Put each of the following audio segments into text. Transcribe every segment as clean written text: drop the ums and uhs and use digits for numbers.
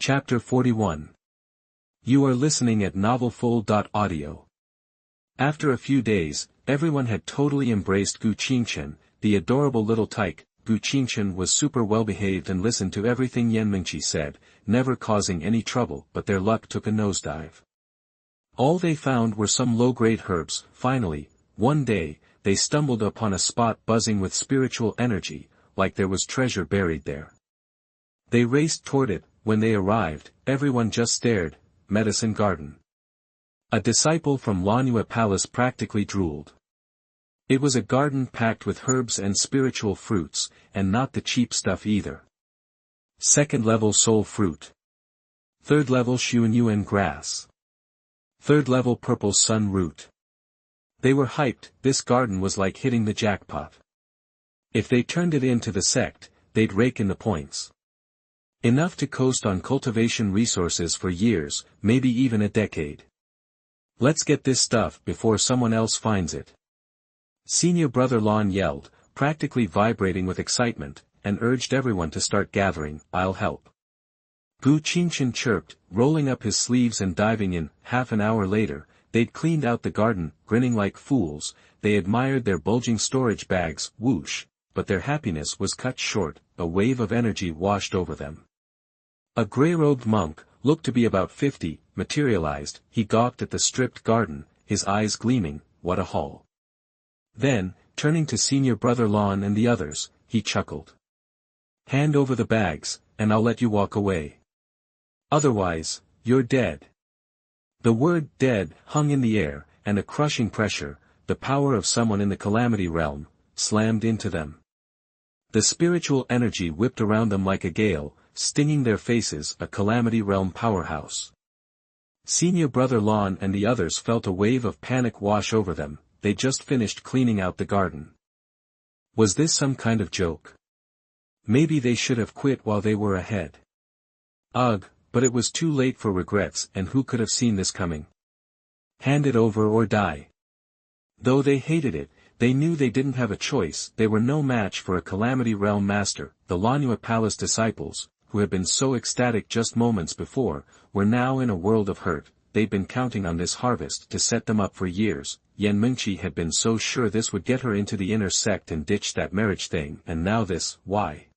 Chapter 41. You are listening at novelfull.audio. After a few days, everyone had totally embraced Gu Qingchen, the adorable little tyke. Gu Qingchen was super well behaved and listened to everything Yan Mingqi said, never causing any trouble, but their luck took a nosedive. All they found were some low-grade herbs. Finally, one day, they stumbled upon a spot buzzing with spiritual energy, like there was treasure buried there. They raced toward it. When they arrived, everyone just stared. Medicine garden. A disciple from Lanua Palace practically drooled. It was a garden packed with herbs and spiritual fruits, and not the cheap stuff either. Second level soul fruit. Third level Xuanyuan grass. Third level purple sun root. They were hyped. This garden was like hitting the jackpot. If they turned it into the sect, they'd rake in the points. Enough to coast on cultivation resources for years, maybe even a decade. Let's get this stuff before someone else finds it. Senior brother Lon yelled, practically vibrating with excitement, and urged everyone to start gathering. I'll help. Gu Qingchen chirped, rolling up his sleeves and diving in. Half an hour later, they'd cleaned out the garden, grinning like fools. They admired their bulging storage bags. Whoosh, but their happiness was cut short. A wave of energy washed over them. A grey-robed monk, looked to be about 50, materialized. He gawked at the stripped garden, his eyes gleaming. What a haul. Then, turning to senior brother Lon and the others, he chuckled. Hand over the bags, and I'll let you walk away. Otherwise, you're dead. The word dead hung in the air, and a crushing pressure, the power of someone in the calamity realm, slammed into them. The spiritual energy whipped around them like a gale, stinging their faces. A calamity realm powerhouse. Senior brother Lon and the others felt a wave of panic wash over them. They just finished cleaning out the garden. Was this some kind of joke? Maybe they should have quit while they were ahead. Ugh, but it was too late for regrets, and who could have seen this coming? Hand it over or die. Though they hated it, they knew they didn't have a choice. They were no match for a calamity realm master. The Lanua Palace disciples, who had been so ecstatic just moments before, were now in a world of hurt. They'd been counting on this harvest to set them up for years. Yan Mingqi had been so sure this would get her into the inner sect and ditch that marriage thing, and now this. Why?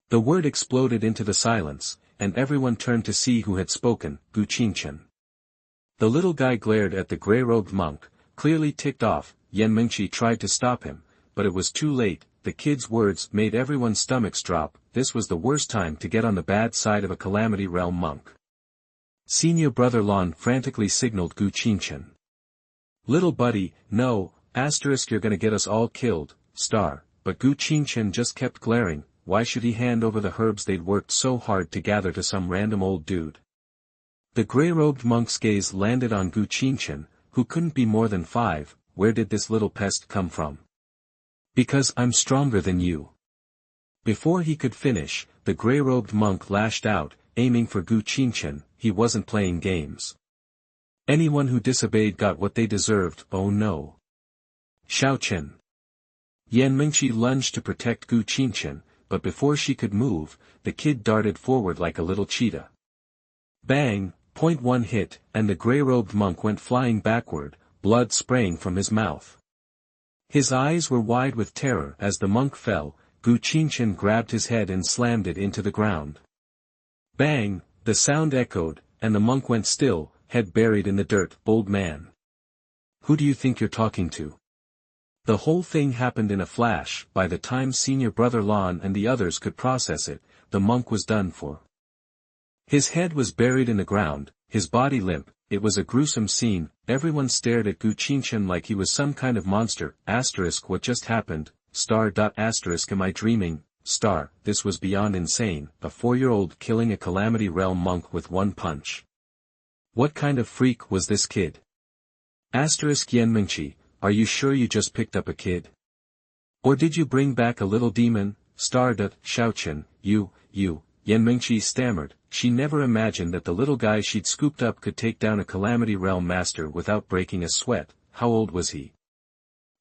The word exploded into the silence, and everyone turned to see who had spoken. Gu Qingchen. The little guy glared at the grey-robed monk, clearly ticked off. Yan Mingqi tried to stop him, but it was too late. The kid's words made everyone's stomachs drop. This was the worst time to get on the bad side of a calamity realm monk. Senior brother Lon frantically signaled Gu Qingchen. Little buddy, no, you're gonna get us all killed, but Gu Qingchen just kept glaring. Why should he hand over the herbs they'd worked so hard to gather to some random old dude? The grey-robed monk's gaze landed on Gu Qingchen, who couldn't be more than 5. Where did this little pest come from? Because I'm stronger than you. Before he could finish, the grey-robed monk lashed out, aiming for Gu Qingchen. He wasn't playing games. Anyone who disobeyed got what they deserved. Oh no. Shaoqian. Yan Mingqi lunged to protect Gu Qingchen, but before she could move, the kid darted forward like a little cheetah. Bang! Point one hit, and the grey-robed monk went flying backward, blood spraying from his mouth. His eyes were wide with terror. As the monk fell, Gu Qingchen grabbed his head and slammed it into the ground. Bang! The sound echoed, and the monk went still, head buried in the dirt. Bold man. Who do you think you're talking to? The whole thing happened in a flash. By the time senior brother Lon and the others could process it, the monk was done for. His head was buried in the ground, his body limp. It was a gruesome scene. Everyone stared at Gu Qingchen like he was some kind of monster. What just happened? Am I dreaming? This was beyond insane. A 4-year-old killing a calamity realm monk with one punch. What kind of freak was this kid? Yan Mingqi, are you sure you just picked up a kid? Or did you bring back a little demon? Shaoqian, you, Yan Mingqi stammered. She never imagined that the little guy she'd scooped up could take down a calamity realm master without breaking a sweat. How old was he?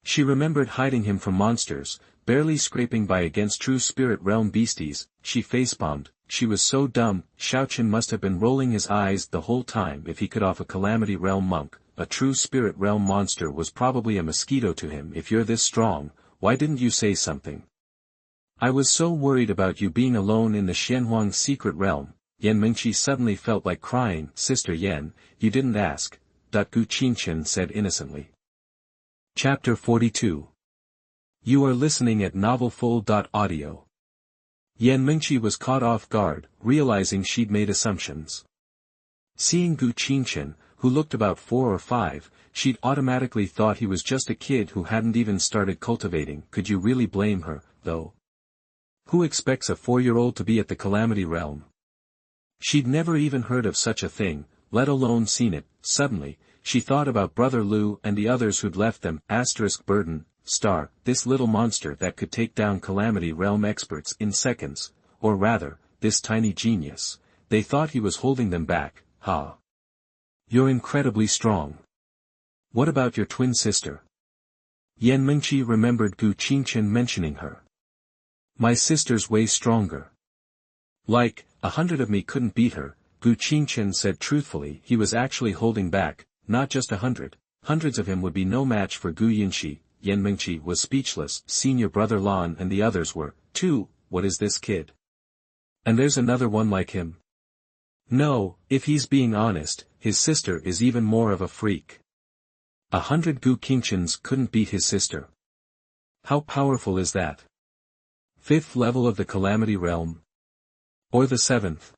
She remembered hiding him from monsters, barely scraping by against true spirit realm beasties. She facepalmed. she was so dumb. Changqing must have been rolling his eyes the whole time. If he could off a Calamity Realm monk, a true Spirit Realm monster was probably a mosquito to him. If you're this strong, why didn't you say something? I was so worried about you being alone in the Xianhuang secret realm. Yan Mingqi suddenly felt like crying. Sister Yan, you didn't ask, Gu Qingchen said innocently. Chapter 42. You are listening at novelfull.audio. Yan Mingqi was caught off guard, realizing she'd made assumptions. Seeing Gu Qingchen, who looked about 4 or 5, she'd automatically thought he was just a kid who hadn't even started cultivating. Could you really blame her, though? Who expects a 4-year-old to be at the Calamity Realm? She'd never even heard of such a thing, let alone seen it. Suddenly, she thought about Brother Lu and the others who'd left them. Burden, star, this little monster that could take down Calamity Realm experts in seconds, or rather, this tiny genius. They thought he was holding them back. Ha! You're incredibly strong. What about your twin sister? Yan Mingqi remembered Gu Qingchen mentioning her. My sister's way stronger. Like, 100 of me couldn't beat her, Gu Qingchen said truthfully. He was actually holding back, not just 100. Hundreds of him would be no match for Gu Yinxi. Yan Mingqi was speechless. Senior Brother Lan and the others were, too. What is this kid? And there's another one like him? No, if he's being honest, his sister is even more of a freak. 100 Gu Qingchens couldn't beat his sister. How powerful is that? 5th level of the Calamity Realm? Or the 7th?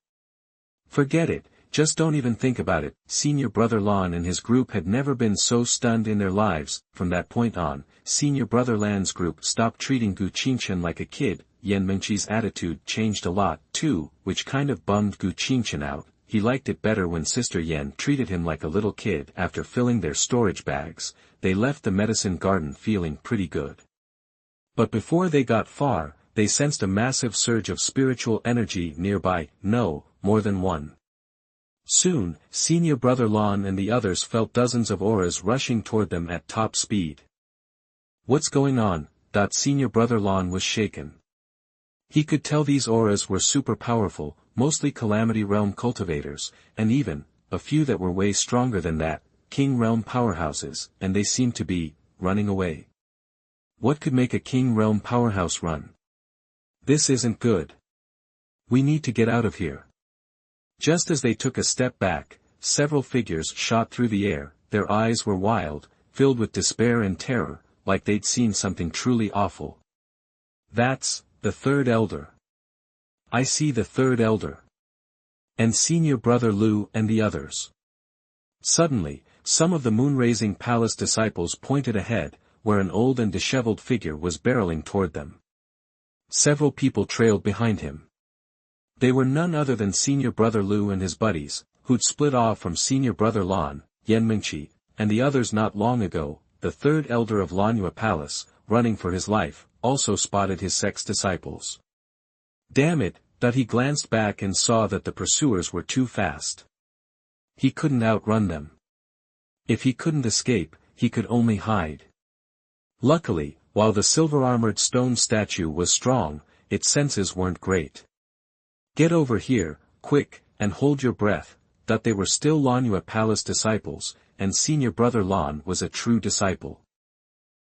Forget it, just don't even think about it. Senior Brother Lan and his group had never been so stunned in their lives. From that point on, Senior Brother Lan's group stopped treating Gu Qingchen like a kid. Yan Mingqi's attitude changed a lot, too, which kind of bummed Gu Qingchen out. He liked it better when Sister Yan treated him like a little kid. After filling their storage bags, they left the medicine garden feeling pretty good. But before they got far, they sensed a massive surge of spiritual energy nearby. No, more than one. Soon, Senior Brother Lan and the others felt dozens of auras rushing toward them at top speed. What's going on? Senior Brother Lan was shaken. He could tell these auras were super powerful, mostly Calamity Realm cultivators, and even, a few that were way stronger than that, King Realm powerhouses, and they seemed to be, running away. What could make a King Realm powerhouse run? This isn't good. We need to get out of here. Just as they took a step back, several figures shot through the air. Their eyes were wild, filled with despair and terror, like they'd seen something truly awful. That's the Third Elder. I see the Third Elder. And Senior Brother Lu and the others. Suddenly, some of the moon-raising palace disciples pointed ahead, where an old and disheveled figure was barreling toward them. Several people trailed behind him. They were none other than Senior Brother Lu and his buddies, who'd split off from Senior Brother Lan, Yan Mingqi, and the others not long ago. The Third Elder of Lanyue Palace, running for his life, also spotted his sex disciples. Damn it, he glanced back and saw that the pursuers were too fast. He couldn't outrun them. If he couldn't escape, he could only hide. Luckily, while the silver-armored stone statue was strong, its senses weren't great. Get over here, quick, and hold your breath. They were still Lanyue Palace disciples, and Senior Brother Lan was a true disciple.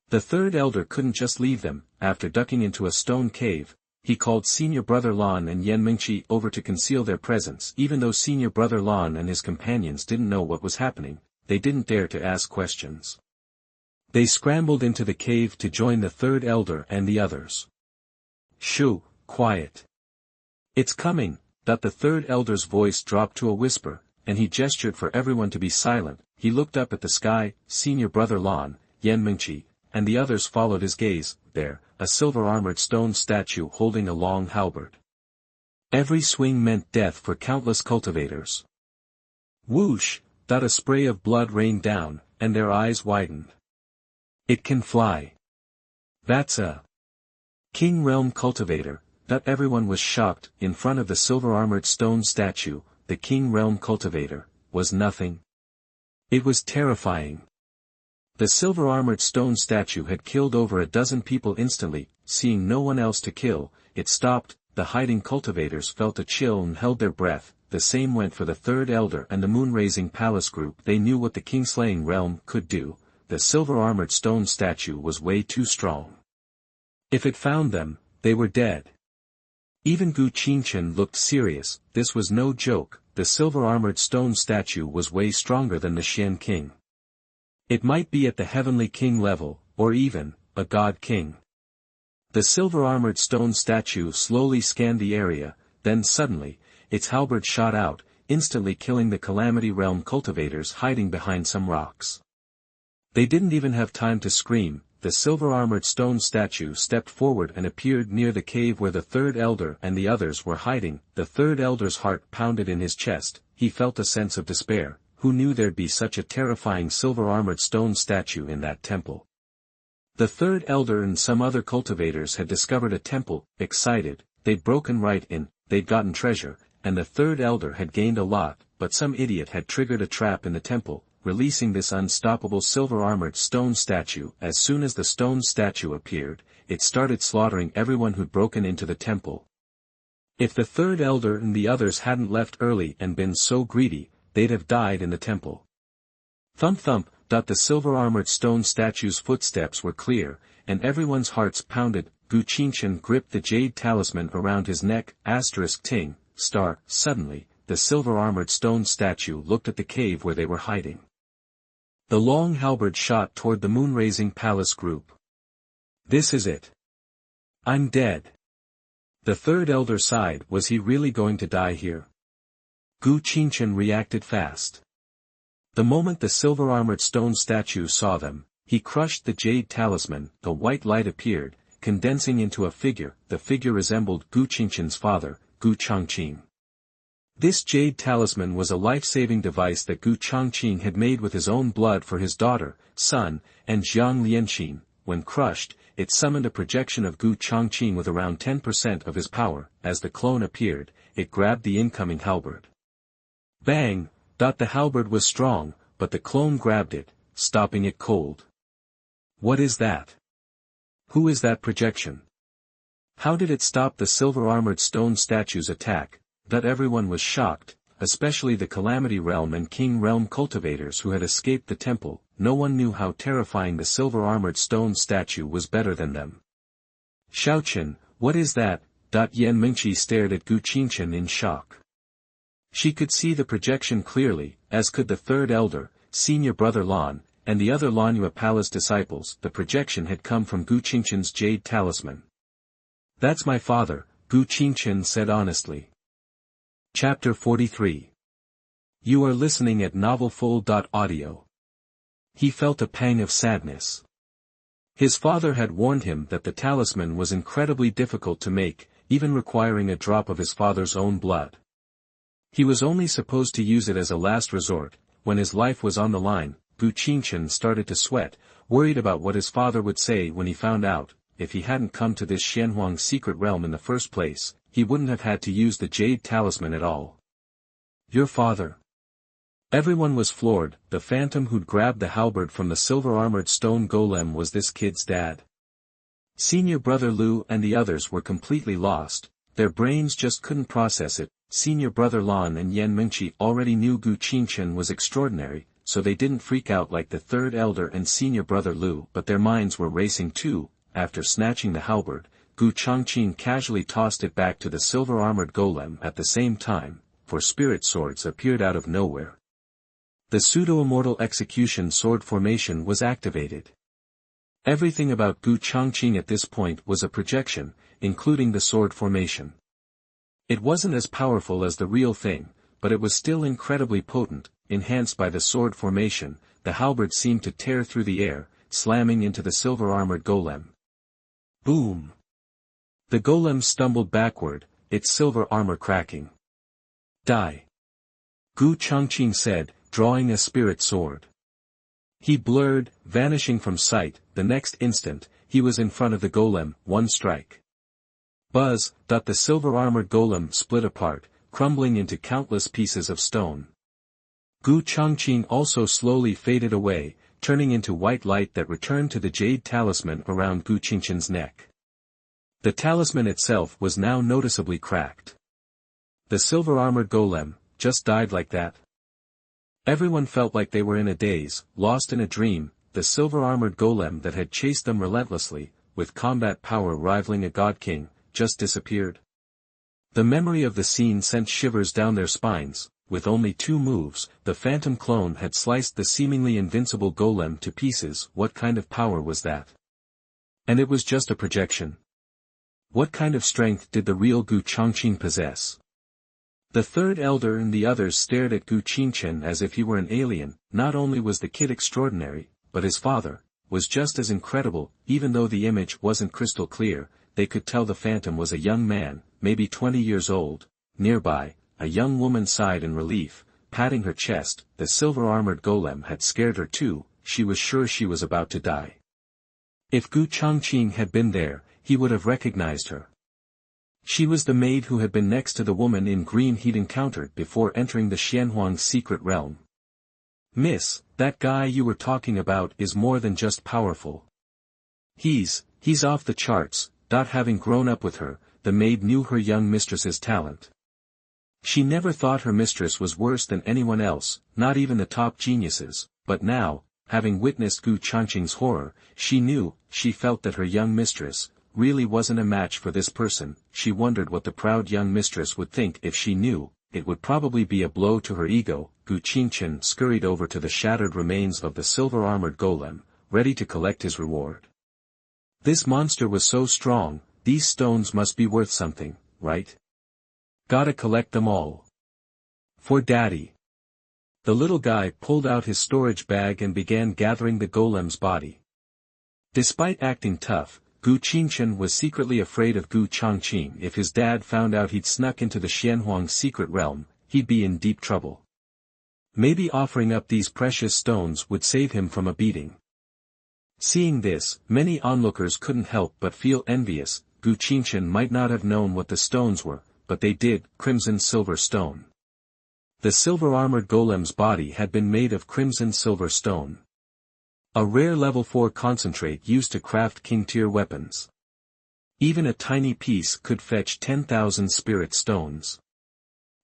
The Third Elder couldn't just leave them. After ducking into a stone cave, he called Senior Brother Lan and Yan Mingqi over to conceal their presence. Even though Senior Brother Lan and his companions didn't know what was happening, they didn't dare to ask questions. They scrambled into the cave to join the Third Elder and the others. Shoo, quiet. It's coming. The Third Elder's voice dropped to a whisper, and he gestured for everyone to be silent. He looked up at the sky. Senior Brother Lan, Yan Mingqi, and the others followed his gaze. There, a silver-armored stone statue holding a long halberd. Every swing meant death for countless cultivators. Whoosh! A spray of blood rained down, and their eyes widened. It can fly. That's a King Realm cultivator. Everyone was shocked. In front of the silver-armored stone statue, the King Realm cultivator was nothing. It was terrifying. The silver-armored stone statue had killed over a dozen people instantly. Seeing no one else to kill, it stopped. the hiding cultivators felt a chill and held their breath. The same went for the third elder and the moon-raising palace group. They knew what the king-slaying realm could do. The silver-armored stone statue was way too strong. If it found them, they were dead. Even Gu Qingchen looked serious. This was no joke. The silver-armored stone statue was way stronger than the Xian king. It might be at the heavenly king level, or even a god king. The silver-armored stone statue slowly scanned the area, then suddenly, its halberd shot out, instantly killing the Calamity Realm cultivators hiding behind some rocks. They didn't even have time to scream. The silver-armored stone statue stepped forward and appeared near the cave where the third elder and the others were hiding. The third elder's heart pounded in his chest. He felt a sense of despair. Who knew there'd be such a terrifying silver-armored stone statue in that temple? The third elder and some other cultivators had discovered a temple. Excited, they'd broken right in, they'd gotten treasure, and the third elder had gained a lot, but some idiot had triggered a trap in the temple, releasing this unstoppable silver-armored stone statue. As soon as the stone statue appeared, it started slaughtering everyone who'd broken into the temple. If the third elder and the others hadn't left early and been so greedy, they'd have died in the temple. Thump thump, the silver-armored stone statue's footsteps were clear, and everyone's hearts pounded. Gu Qingchen gripped the jade talisman around his neck. *ting, star. Suddenly, the silver-armored stone statue looked at the cave where they were hiding. The long halberd shot toward the moon-raising palace group. This is it. I'm dead. The third elder sighed. Was he really going to die here? Gu Qingchen reacted fast. The moment the silver-armored stone statue saw them, he crushed the jade talisman. The white light appeared, condensing into a figure. The figure resembled Gu Qingchen's father, Gu Changqing. This jade talisman was a life-saving device that Gu Changqing had made with his own blood for his daughter, son, and Jiang Lianqin. When crushed, it summoned a projection of Gu Changqing with around 10% of his power. As the clone appeared, it grabbed the incoming halberd. Bang! The halberd was strong, but the clone grabbed it, stopping it cold. What is that? Who is that projection? How did it stop the silver-armored stone statue's attack? Everyone was shocked, especially the Calamity Realm and King Realm cultivators who had escaped the temple. No one knew how terrifying the silver-armored stone statue was better than them. Shaochen, what is that? Yan Mingqi stared at Gu Qingchen in shock. She could see the projection clearly, as could the third elder, senior brother Lan, and the other Lanhua Palace disciples. The projection had come from Gu Qingchen's jade talisman. That's my father, Gu Qingchen said honestly. Chapter 43. You are listening at novelfull.audio. He felt a pang of sadness. His father had warned him that the talisman was incredibly difficult to make, even requiring a drop of his father's own blood. He was only supposed to use it as a last resort. When his life was on the line, Gu Qingchen started to sweat, worried about what his father would say when he found out. If he hadn't come to this Xianhuang secret realm in the first place, he wouldn't have had to use the jade talisman at all. Your father. Everyone was floored. The phantom who'd grabbed the halberd from the silver-armored stone golem was this kid's dad. Senior brother Lu and the others were completely lost. Their brains just couldn't process it. Senior brother Lan and Yan Mingqi already knew Gu Qingchen was extraordinary, so they didn't freak out like the third elder and senior brother Lu, but their minds were racing too. After snatching the halberd, Gu Changqing casually tossed it back to the silver-armored golem at the same time, for spirit swords appeared out of nowhere. The pseudo-immortal execution sword formation was activated. Everything about Gu Changqing at this point was a projection, including the sword formation. It wasn't as powerful as the real thing, but it was still incredibly potent. Enhanced by the sword formation, the halberd seemed to tear through the air, slamming into the silver-armored golem. Boom! The golem stumbled backward, its silver armor cracking. Die! Gu Changqing said, drawing a spirit sword. He blurred, vanishing from sight. The next instant, he was in front of the golem. One strike. Buzz! The silver-armored golem split apart, crumbling into countless pieces of stone. Gu Changqing also slowly faded away, turning into white light that returned to the jade talisman around Gu Qingchen's neck. The talisman itself was now noticeably cracked. The silver-armored golem just died like that. Everyone felt like they were in a daze, lost in a dream. The silver-armored golem that had chased them relentlessly, with combat power rivaling a god king, just disappeared. The memory of the scene sent shivers down their spines. With only 2 moves, the phantom clone had sliced the seemingly invincible golem to pieces. What kind of power was that? And it was just a projection. What kind of strength did the real Gu Changqing possess? The third elder and the others stared at Gu Changqing as if he were an alien. Not only was the kid extraordinary, but his father was just as incredible. Even though the image wasn't crystal clear, they could tell the phantom was a young man, maybe 20 years old. Nearby, a young woman sighed in relief, patting her chest. The silver-armored golem had scared her too. She was sure she was about to die. If Gu Changqing had been there, he would have recognized her. She was the maid who had been next to the woman in green he'd encountered before entering the Xianhuang's secret realm. "Miss, that guy you were talking about is more than just powerful. He's off the charts." Having grown up with her, the maid knew her young mistress's talent. She never thought her mistress was worse than anyone else, not even the top geniuses, but now, having witnessed Gu Changqing's horror, she felt that her young mistress really wasn't a match for this person. She wondered what the proud young mistress would think if she knew. It would probably be a blow to her ego. Gu Changqing scurried over to the shattered remains of the silver-armored golem, ready to collect his reward. This monster was so strong, these stones must be worth something, right? Gotta collect them all. For Daddy. The little guy pulled out his storage bag and began gathering the golem's body. Despite acting tough, Gu Changqing was secretly afraid of Gu Changqing. If his dad found out he'd snuck into the Xianhuang's secret realm, he'd be in deep trouble. Maybe offering up these precious stones would save him from a beating. Seeing this, many onlookers couldn't help but feel envious. Gu Changqing might not have known what the stones were, but they did. Crimson silver stone. The silver-armored golem's body had been made of crimson silver stone. A rare level 4 concentrate used to craft king-tier weapons. Even a tiny piece could fetch 10,000 spirit stones.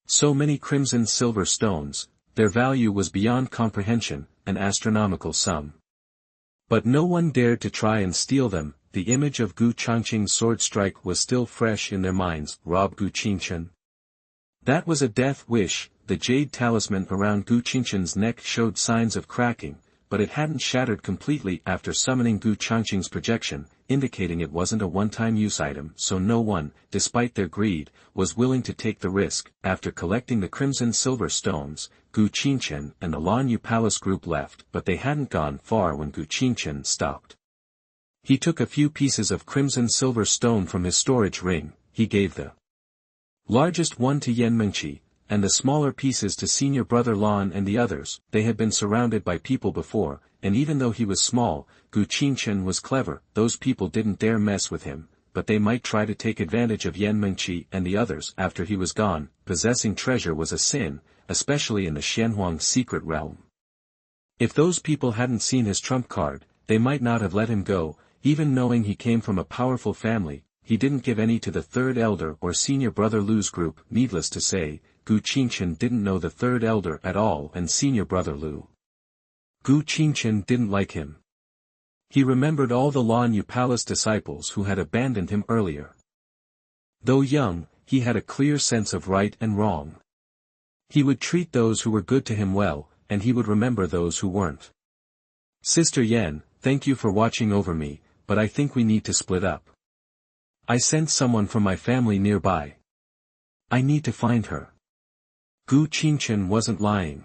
So many crimson silver stones, their value was beyond comprehension, an astronomical sum. But no one dared to try and steal them. The image of Gu Changqing's sword strike was still fresh in their minds. Rob Gu Changqing? That was a death wish. The jade talisman around Gu Changqing's neck showed signs of cracking, but it hadn't shattered completely after summoning Gu Changqing's projection, indicating it wasn't a one-time use item. So no one, despite their greed, was willing to take the risk. After collecting the crimson silver stones, Gu Changqing and the Lanyu Palace group left, but they hadn't gone far when Gu Changqing stopped. He took a few pieces of crimson silver stone from his storage ring. He gave the largest one to Yan Mengqi, and the smaller pieces to senior brother Lan and the others. They had been surrounded by people before, and even though he was small, Gu Changqing was clever. Those people didn't dare mess with him, but they might try to take advantage of Yan Mengqi and the others. After he was gone, possessing treasure was a sin, especially in the Xianhuang's secret realm. If those people hadn't seen his trump card, they might not have let him go. Even knowing he came from a powerful family, he didn't give any to the third elder or senior brother Lu's group. Needless to say, Gu Changqing didn't know the third elder at all and senior brother Lu. Gu Changqing didn't like him. He remembered all the Lanyu Palace disciples who had abandoned him earlier. Though young, he had a clear sense of right and wrong. He would treat those who were good to him well, and he would remember those who weren't. Sister Yan, thank you for watching over me, but I think we need to split up. I sent someone from my family nearby. I need to find her. Gu Changqing wasn't lying.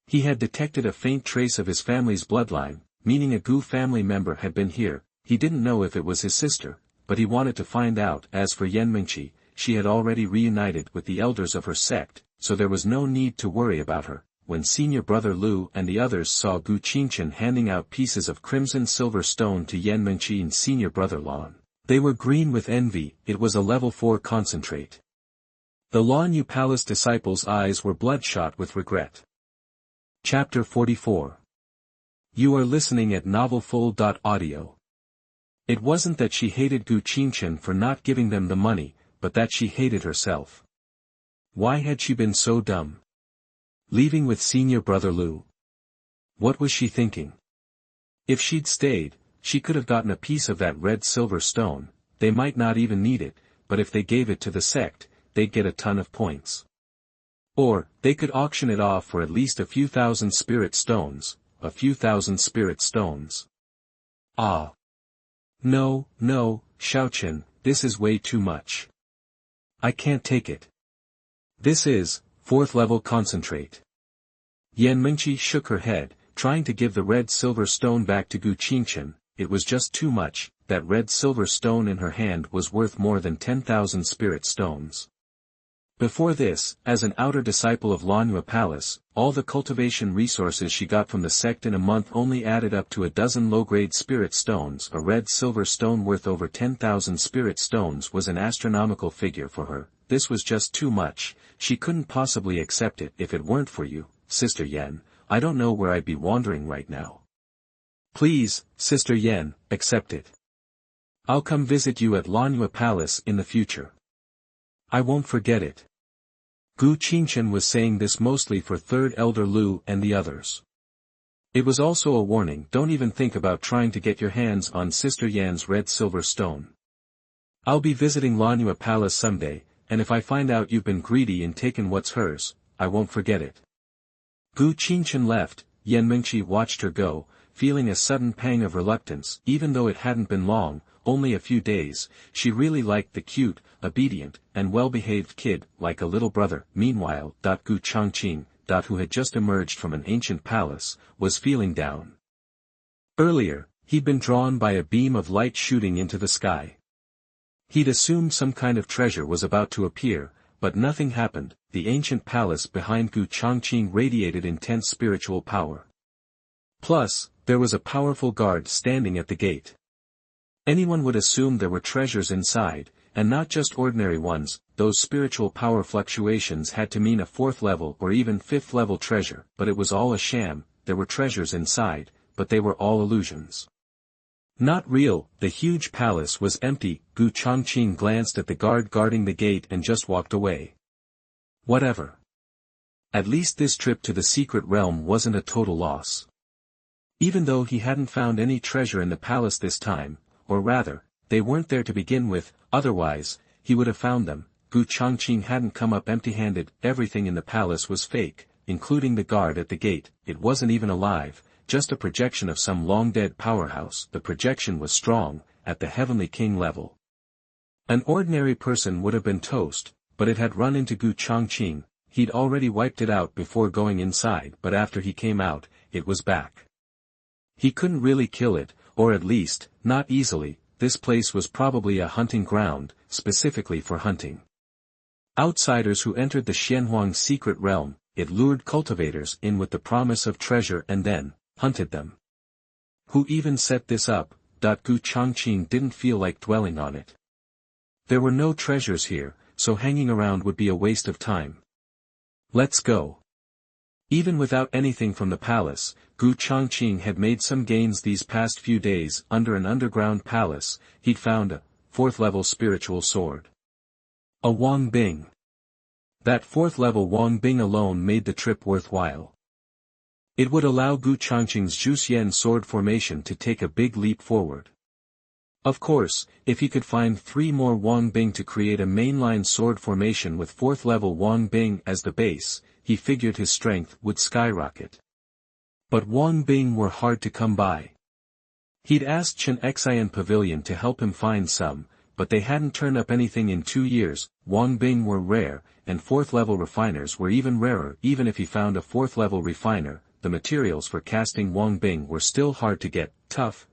He had detected a faint trace of his family's bloodline, meaning a Gu family member had been here. He didn't know if it was his sister, but he wanted to find out. As for Yan Mengqi, she had already reunited with the elders of her sect, so there was no need to worry about her. When senior brother Lu and the others saw Gu Changqing handing out pieces of crimson silver stone to Yan Mengqi and senior brother Lan, they were green with envy. It was a level 4 concentrate. The Lanyu Palace disciples' eyes were bloodshot with regret. Chapter 44. You are listening at novelfull.audio. It wasn't that she hated Gu Qingchen for not giving them the money, but that she hated herself. Why had she been so dumb? Leaving with senior brother Lu. What was she thinking? If she'd stayed, she could have gotten a piece of that red silver stone. They might not even need it, but if they gave it to the sect, they'd get a ton of points. Or, they could auction it off for at least a few thousand spirit stones, a few thousand spirit stones. Ah. No, Shaochen, this is way too much. I can't take it. This is, 4th level concentrate. Yan Mingqi shook her head, trying to give the red silver stone back to Gu Qingchen. It was just too much. That red silver stone in her hand was worth more than 10,000 spirit stones. Before this, as an outer disciple of Lanhua Palace, all the cultivation resources she got from the sect in a month only added up to a dozen low-grade spirit stones. A red silver stone worth over 10,000 spirit stones was an astronomical figure for her. This was just too much. She couldn't possibly accept it. If it weren't for you, Sister Yan, I don't know where I'd be wandering right now. Please, Sister Yan, accept it. I'll come visit you at Lanhua Palace in the future. I won't forget it. Gu Qingchen was saying this mostly for Third Elder Lu and the others. It was also a warning: don't even think about trying to get your hands on Sister Yan's red silver stone. I'll be visiting Lanhua Palace someday, and if I find out you've been greedy and taken what's hers, I won't forget it. Gu Qingchen left. Yan Mingqi watched her go, feeling a sudden pang of reluctance. Even though it hadn't been long, only a few days, she really liked the cute, obedient, and well-behaved kid, like a little brother. Meanwhile, Gu Changqing, who had just emerged from an ancient palace, was feeling down. Earlier, he'd been drawn by a beam of light shooting into the sky. He'd assumed some kind of treasure was about to appear, but nothing happened. The ancient palace behind Gu Changqing radiated intense spiritual power. Plus, there was a powerful guard standing at the gate. Anyone would assume there were treasures inside, and not just ordinary ones. Those spiritual power fluctuations had to mean a 4th level or even 5th level treasure, but it was all a sham. There were treasures inside, but they were all illusions. Not real. The huge palace was empty. Gu Changqing glanced at the guard guarding the gate and just walked away. Whatever. At least this trip to the secret realm wasn't a total loss. Even though he hadn't found any treasure in the palace this time, or rather, they weren't there to begin with, otherwise, he would have found them. Gu Changqing hadn't come up empty-handed. Everything in the palace was fake, including the guard at the gate. It wasn't even alive, just a projection of some long-dead powerhouse. The projection was strong, at the Heavenly King level. An ordinary person would have been toast, but it had run into Gu Changqing. He'd already wiped it out before going inside, but after he came out, it was back. He couldn't really kill it, or at least, not easily. This place was probably a hunting ground, specifically for hunting. Outsiders who entered the Xianhuang secret realm, it lured cultivators in with the promise of treasure and then hunted them. Who even set this up? Gu Changqing didn't feel like dwelling on it. There were no treasures here, so hanging around would be a waste of time. Let's go. Even without anything from the palace, Gu Changqing had made some gains these past few days. Under an underground palace, he'd found a 4th level spiritual sword. A Wang Bing. That 4th level Wang Bing alone made the trip worthwhile. It would allow Gu Changqing's Juxian sword formation to take a big leap forward. Of course, if he could find 3 more Wang Bing to create a mainline sword formation with 4th level Wang Bing as the base, he figured his strength would skyrocket. But Wang Bing were hard to come by. He'd asked Changqing Pavilion to help him find some, but they hadn't turned up anything in 2 years. Wang Bing were rare, and 4th level refiners were even rarer. Even if he found a 4th level refiner, the materials for casting Wang Bing were still hard to get. Tough.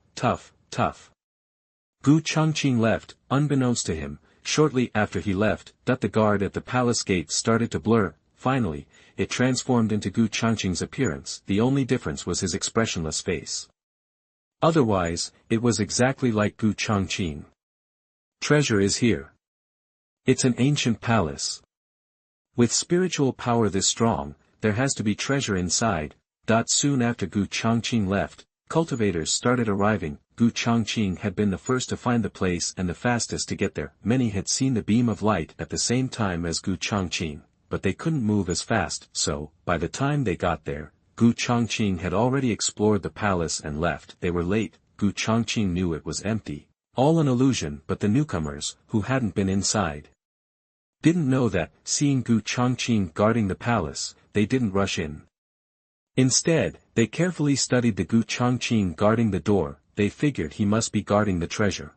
Gu Changqing left, unbeknownst to him. Shortly after he left, the guard at the palace gate started to blur. Finally, it transformed into Gu Changqing's appearance. The only difference was his expressionless face. Otherwise, it was exactly like Gu Changqing. Treasure is here. It's an ancient palace. With spiritual power this strong, there has to be treasure inside. Soon after Gu Changqing left, cultivators started arriving. Changqing had been the first to find the place and the fastest to get there. Many had seen the beam of light at the same time as Changqing, but they couldn't move as fast, so, by the time they got there, Changqing had already explored the palace and left. They were late. Changqing knew it was empty. All an illusion, but the newcomers, who hadn't been inside, didn't know that. Seeing Changqing guarding the palace, they didn't rush in. Instead, they carefully studied the Changqing guarding the door. They figured he must be guarding the treasure.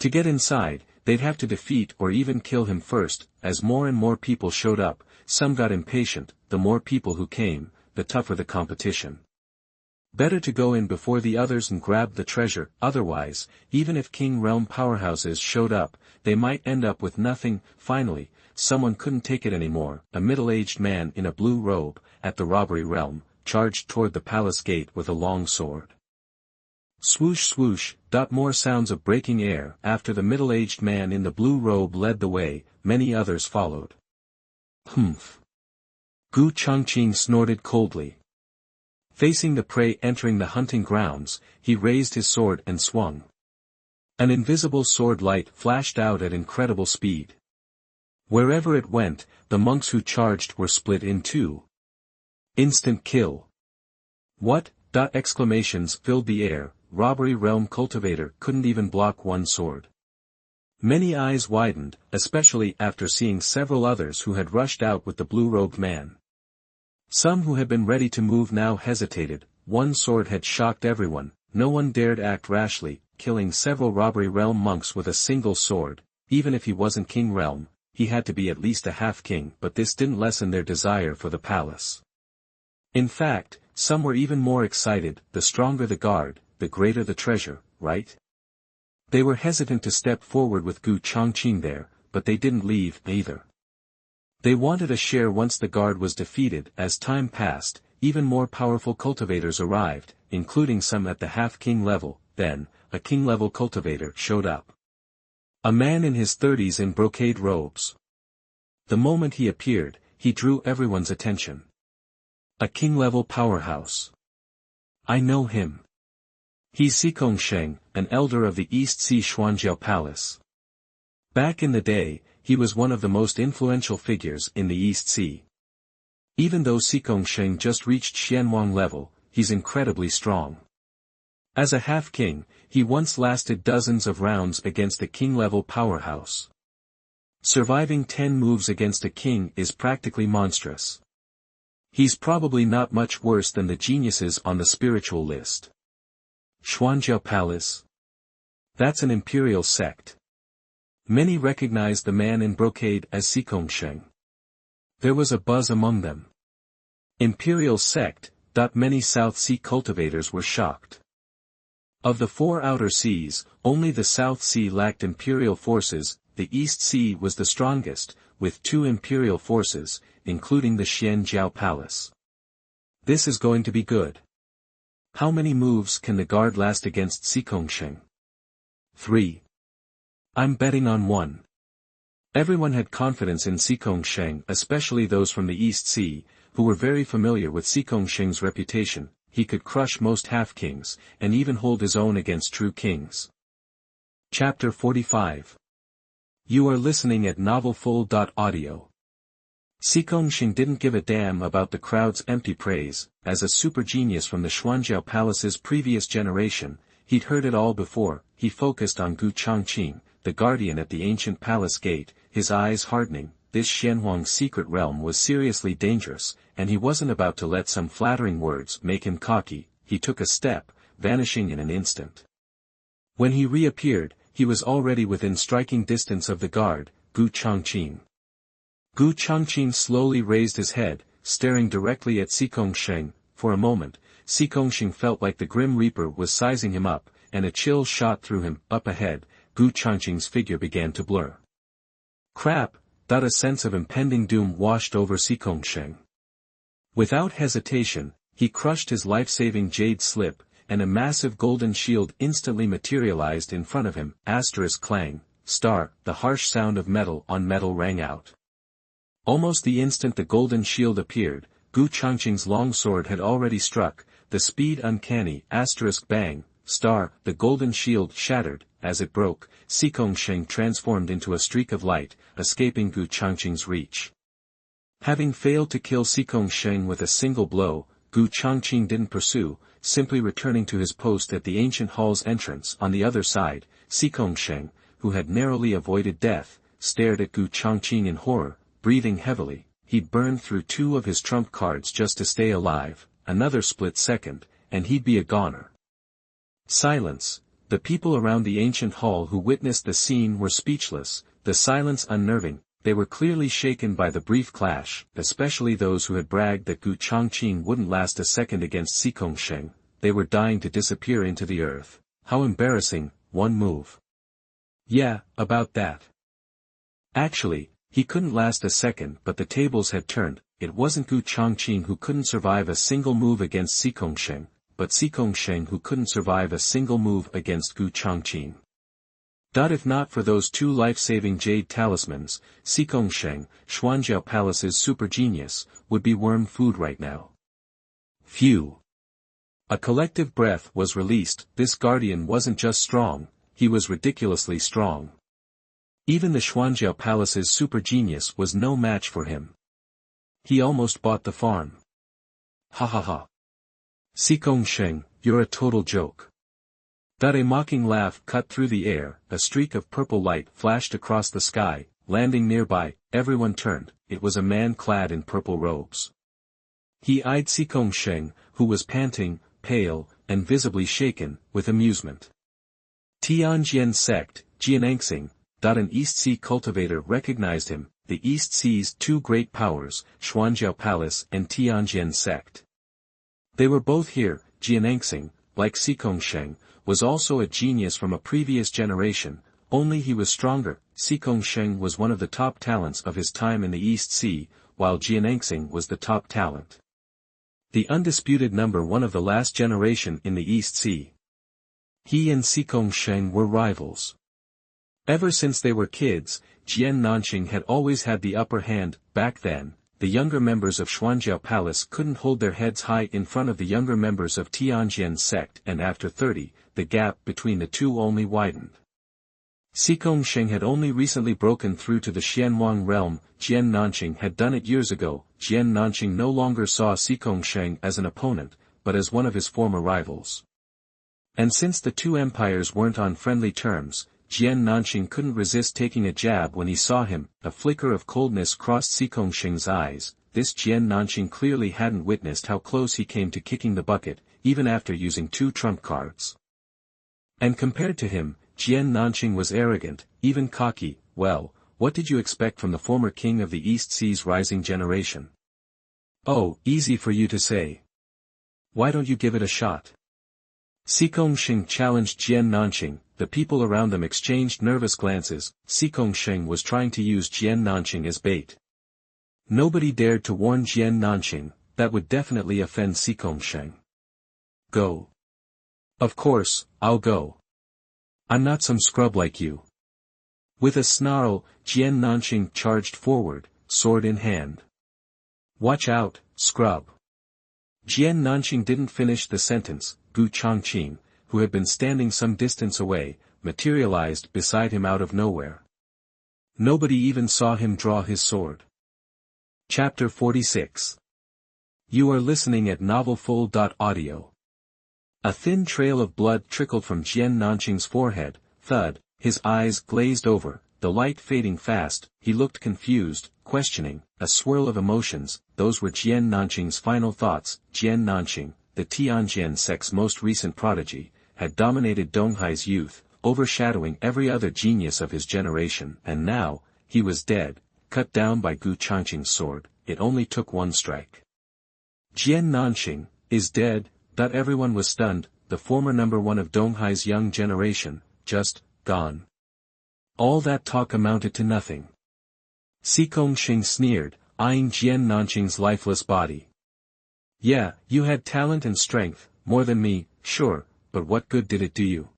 To get inside, they'd have to defeat or even kill him first. As more and more people showed up, some got impatient. The more people who came, the tougher the competition. Better to go in before the others and grab the treasure, otherwise, even if King Realm powerhouses showed up, they might end up with nothing. Finally, someone couldn't take it anymore. A middle-aged man in a blue robe, at the robbery realm, charged toward the palace gate with a long sword. Swoosh swoosh. More sounds of breaking air. After the middle-aged man in the blue robe led the way, many others followed. Humph. Changqing snorted coldly. Facing the prey entering the hunting grounds, he raised his sword and swung. An invisible sword light flashed out at incredible speed. Wherever it went, the monks who charged were split in two. Instant kill. What? Exclamations filled the air. Robbery realm cultivator couldn't even block one sword. Many eyes widened, especially after seeing several others who had rushed out with the blue-robed man. Some who had been ready to move now hesitated. One sword had shocked everyone. No one dared act rashly, killing several robbery realm monks with a single sword. Even if he wasn't king realm, he had to be at least a half-king, but this didn't lessen their desire for the palace. In fact, some were even more excited. The stronger the guard, the greater the treasure, right? They were hesitant to step forward with Changqing there, but they didn't leave, either. They wanted a share once the guard was defeated. As time passed, even more powerful cultivators arrived, including some at the half-king level. Then, a king-level cultivator showed up. A man in his 30s in brocade robes. The moment he appeared, he drew everyone's attention. A king-level powerhouse. I know him. He's Changqing, an elder of the East Sea Xuanjiao Palace. Back in the day, he was one of the most influential figures in the East Sea. Even though Changqing just reached Xianwang level, he's incredibly strong. As a half-king, he once lasted dozens of rounds against a king-level powerhouse. Surviving 10 moves against a king is practically monstrous. He's probably not much worse than the geniuses on the spiritual list. Xuanjiao Palace? That's an imperial sect. Many recognized the man in brocade as Changqing. There was a buzz among them. Imperial sect. Many South Sea cultivators were shocked. Of the 4 outer seas, only the South Sea lacked imperial forces. The East Sea was the strongest, with 2 imperial forces, including the Xianjiao Palace. This is going to be good. How many moves can the guard last against Changqing? 3. I'm betting on 1. Everyone had confidence in Changqing, especially those from the East Sea, who were very familiar with Changqing's reputation. He could crush most half-kings, and even hold his own against true kings. Chapter 45. You are listening at novelfull.audio. Changqing didn't give a damn about the crowd's empty praise. As a super genius from the Xuanjiao Palace's previous generation, he'd heard it all before. He focused on Changqing, the guardian at the ancient palace gate, his eyes hardening. This Xianhuang's secret realm was seriously dangerous, and he wasn't about to let some flattering words make him cocky. He took a step, vanishing in an instant. When he reappeared, he was already within striking distance of the guard, Changqing. Changqing slowly raised his head, staring directly at Changqing. For a moment, Changqing felt like the Grim Reaper was sizing him up, and a chill shot through him. Up ahead, Changqing's figure began to blur. Crap! A sense of impending doom washed over Changqing. Without hesitation, he crushed his life-saving jade slip, and a massive golden shield instantly materialized in front of him. Asterisk clang, star, the harsh sound of metal on metal rang out. Almost the instant the golden shield appeared, Changqing's long sword had already struck, the speed uncanny, bang, star, the golden shield shattered, as it broke, Changqing transformed into a streak of light, escaping Changqing's reach. Having failed to kill Changqing with a single blow, Changqing didn't pursue, simply returning to his post at the ancient hall's entrance on the other side. Changqing, who had narrowly avoided death, stared at Changqing in horror, breathing heavily. He'd burned through 2 of his trump cards just to stay alive, another split second, and he'd be a goner. Silence. The people around the ancient hall who witnessed the scene were speechless, the silence unnerving. They were clearly shaken by the brief clash, especially those who had bragged that Changqing wouldn't last a second against Changqing. They were dying to disappear into the earth. How embarrassing, one move. Yeah, about that. Actually, he couldn't last a second, but the tables had turned. It wasn't Changqing who couldn't survive a single move against Changqing, but Changqing who couldn't survive a single move against Changqing. If not for those 2 life-saving jade talismans, Changqing, Xuanjiao Palace's super genius, would be worm food right now. Phew. A collective breath was released. This guardian wasn't just strong, he was ridiculously strong. Even the Xuanjiao Palace's super genius was no match for him. He almost bought the farm. Ha ha ha. Changqing, you're a total joke. A mocking laugh cut through the air, a streak of purple light flashed across the sky, landing nearby. Everyone turned. It was a man clad in purple robes. He eyed Changqing, who was panting, pale, and visibly shaken, with amusement. Tianjian sect, Jianangxing. An East Sea cultivator recognized him, the East Sea's 2 great powers, Xuanjiao Palace and Tianjian sect. They were both here. Jianangxing, like Changqing, was also a genius from a previous generation, only he was stronger. Changqing was one of the top talents of his time in the East Sea, while Jianangxing was the top talent. The undisputed number 1 of the last generation in the East Sea. He and Changqing were rivals. Ever since they were kids, Jianangxing had always had the upper hand. Back then, the younger members of Xuanjiao Palace couldn't hold their heads high in front of the younger members of Tianjian sect, and after 30, the gap between the 2 only widened. Changqing had only recently broken through to the Xianwang realm. Jianangxing had done it years ago. Jianangxing no longer saw Changqing as an opponent, but as one of his former rivals. And since the 2 empires weren't on friendly terms, Jianangxing couldn't resist taking a jab when he saw him. A flicker of coldness crossed Changqing's eyes. This Jianangxing clearly hadn't witnessed how close he came to kicking the bucket, even after using 2 trump cards. And compared to him, Jianangxing was arrogant, even cocky. Well, what did you expect from the former king of the East Sea's rising generation? Oh, easy for you to say. Why don't you give it a shot? Changqing challenged Jianangxing. The people around them exchanged nervous glances. Changqing was trying to use Jianangxing as bait. Nobody dared to warn Jianangxing, that would definitely offend Changqing. Go. Of course, I'll go. I'm not some scrub like you. With a snarl, Jianangxing charged forward, sword in hand. Watch out, scrub. Jianangxing didn't finish the sentence. Changqing, who had been standing some distance away, materialized beside him out of nowhere. Nobody even saw him draw his sword. Chapter 46. You are listening at novelfull.audio. A thin trail of blood trickled from Jianangxing's forehead. Thud, his eyes glazed over, the light fading fast. He looked confused, questioning, a swirl of emotions. Those were Jianangxing's final thoughts. Jianangxing, the Tianjian sect's most recent prodigy, had dominated Donghai's youth, overshadowing every other genius of his generation, and now, he was dead, cut down by Changqing's sword. It only took 1 strike. Jianangxing is dead. Everyone was stunned. The former number 1 of Donghai's young generation, just gone. All that talk amounted to nothing. Changqing sneered, eyeing Jianangxing's lifeless body. Yeah, you had talent and strength, more than me, sure, but what good did it do you?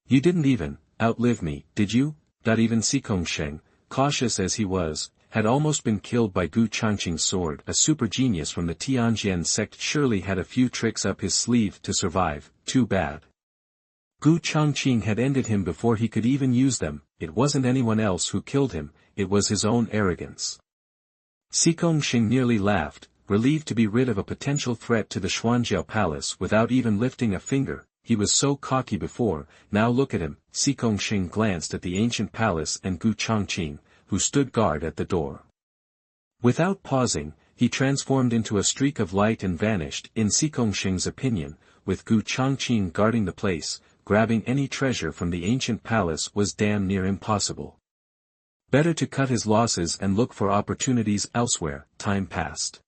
You didn't even outlive me, did you? Even Changqing, cautious as he was, had almost been killed by Gu Changqing's sword. A super genius from the Tianjian sect surely had a few tricks up his sleeve to survive. Too bad. Gu Changqing had ended him before he could even use them. It wasn't anyone else who killed him, it was his own arrogance. Changqing nearly laughed, relieved to be rid of a potential threat to the Xuanjiao palace without even lifting a finger. He was so cocky before, now look at him. Changqing glanced at the ancient palace and Gu Changqing, who stood guard at the door. Without pausing, he transformed into a streak of light and vanished. In Changqing's opinion, with Gu Changqing guarding the place, grabbing any treasure from the ancient palace was damn near impossible. Better to cut his losses and look for opportunities elsewhere. Time passed.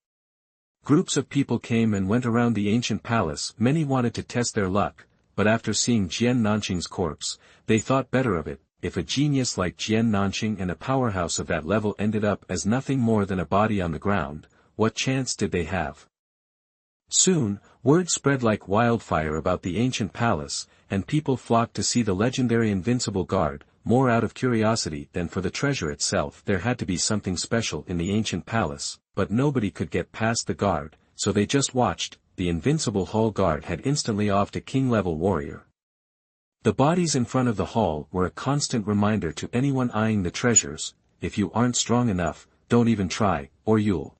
Groups of people came and went around the ancient palace. Many wanted to test their luck, but after seeing Jian Nanqing's corpse, they thought better of it. If a genius like Jian Nanqing and a powerhouse of that level ended up as nothing more than a body on the ground, what chance did they have? Soon, word spread like wildfire about the ancient palace, and people flocked to see the legendary invincible guard. More out of curiosity than for the treasure itself. There had to be something special in the ancient palace, but nobody could get past the guard, so they just watched. The invincible hall guard had instantly offed a king-level warrior. The bodies in front of the hall were a constant reminder to anyone eyeing the treasures: if you aren't strong enough, don't even try, or you'll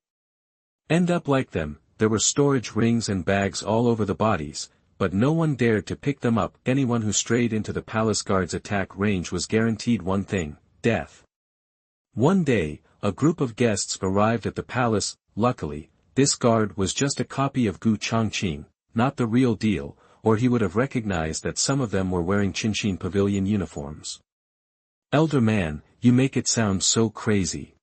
end up like them. There were storage rings and bags all over the bodies, but no one dared to pick them up. Anyone who strayed into the palace guard's attack range was guaranteed one thing: death. One day, a group of guests arrived at the palace. Luckily, this guard was just a copy of Gu Changqing, not the real deal, or he would have recognized that some of them were wearing Changqing pavilion uniforms. Elder man, you make it sound so crazy.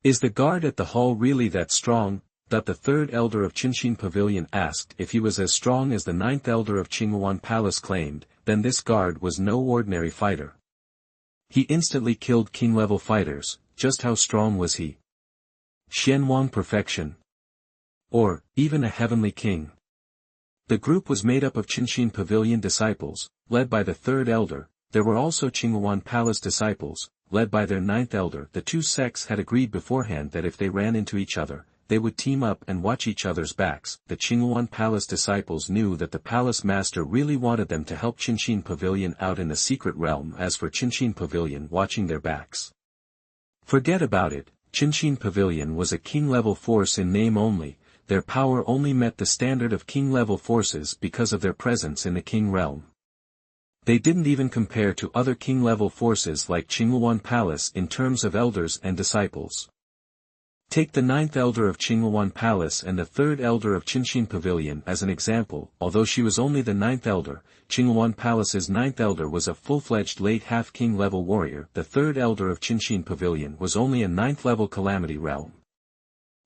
Is the guard at the hall really that strong? That the third elder of Changqing pavilion asked. If he was as strong as the ninth elder of Qinghuan palace claimed, then this guard was no ordinary fighter. He instantly killed king-level fighters. Just how strong was he? Xianwang perfection? Or, even a heavenly king? The group was made up of Changqing pavilion disciples, led by the third elder. There were also Qinghuan palace disciples, led by their ninth elder. The two sects had agreed beforehand that if they ran into each other, they would team up and watch each other's backs. The Qinghuan palace disciples knew that the palace master really wanted them to help Changqing pavilion out in the secret realm. As for Changqing pavilion watching their backs, forget about it. Changqing pavilion was a king-level force in name only. Their power only met the standard of king-level forces because of their presence in the king realm. They didn't even compare to other king-level forces like Qinghuan palace in terms of elders and disciples. Take the ninth elder of Qinghuan palace and the third elder of Changqing pavilion as an example. Although she was only the ninth elder, Qinghuan palace's ninth elder was a full-fledged late half-king level warrior. The third elder of Changqing pavilion was only a ninth-level calamity realm.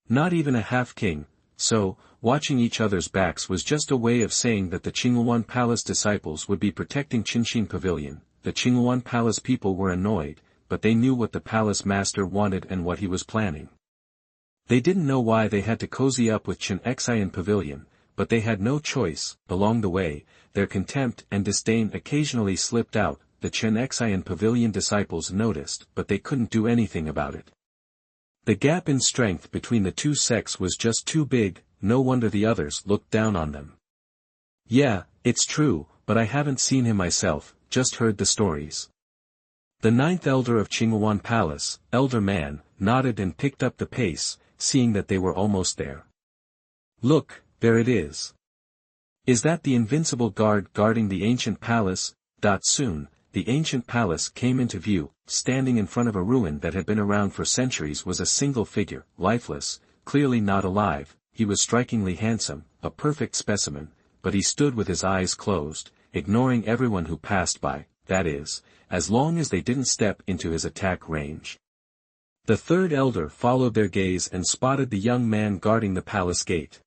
Not even a half-king. So, watching each other's backs was just a way of saying that the Qinghuan palace disciples would be protecting Changqing pavilion. The Qinghuan palace people were annoyed, but they knew what the palace master wanted and what he was planning. They didn't know why they had to cozy up with Changqing pavilion, but they had no choice. Along the way, their contempt and disdain occasionally slipped out. The Changqing pavilion disciples noticed, but they couldn't do anything about it. The gap in strength between the two sects was just too big. No wonder the others looked down on them. Yeah, it's true, but I haven't seen him myself, just heard the stories. The ninth elder of Qinghuan palace, elder man, nodded and picked up the pace, seeing that they were almost there. Look, there it is. Is that the invincible guard guarding the ancient palace? Soon, the ancient palace came into view. Standing in front of a ruin that had been around for centuries was a single figure, lifeless, clearly not alive. He was strikingly handsome, a perfect specimen, but he stood with his eyes closed, ignoring everyone who passed by, that is, as long as they didn't step into his attack range. The third elder followed their gaze and spotted the young man guarding the palace gate.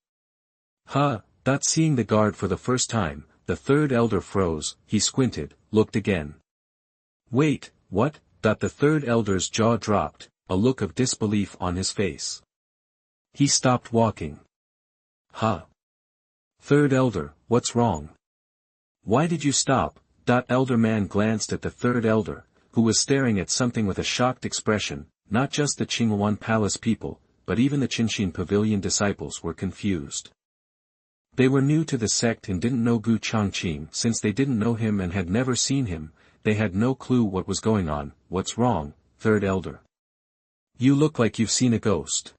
Seeing the guard for the first time, the third elder froze. He squinted, looked again. Wait, what? The third elder's jaw dropped, a look of disbelief on his face. He stopped walking. Third elder, what's wrong? Why did you stop? Elder man glanced at the third elder, who was staring at something with a shocked expression. not just the Qinghuan Palace people, but even the Changqing Pavilion disciples were confused. They were new to the sect and didn't know Gu Changqing. Since they didn't know him and had never seen him, they had no clue what was going on. What's wrong, third elder? You look like you've seen a ghost.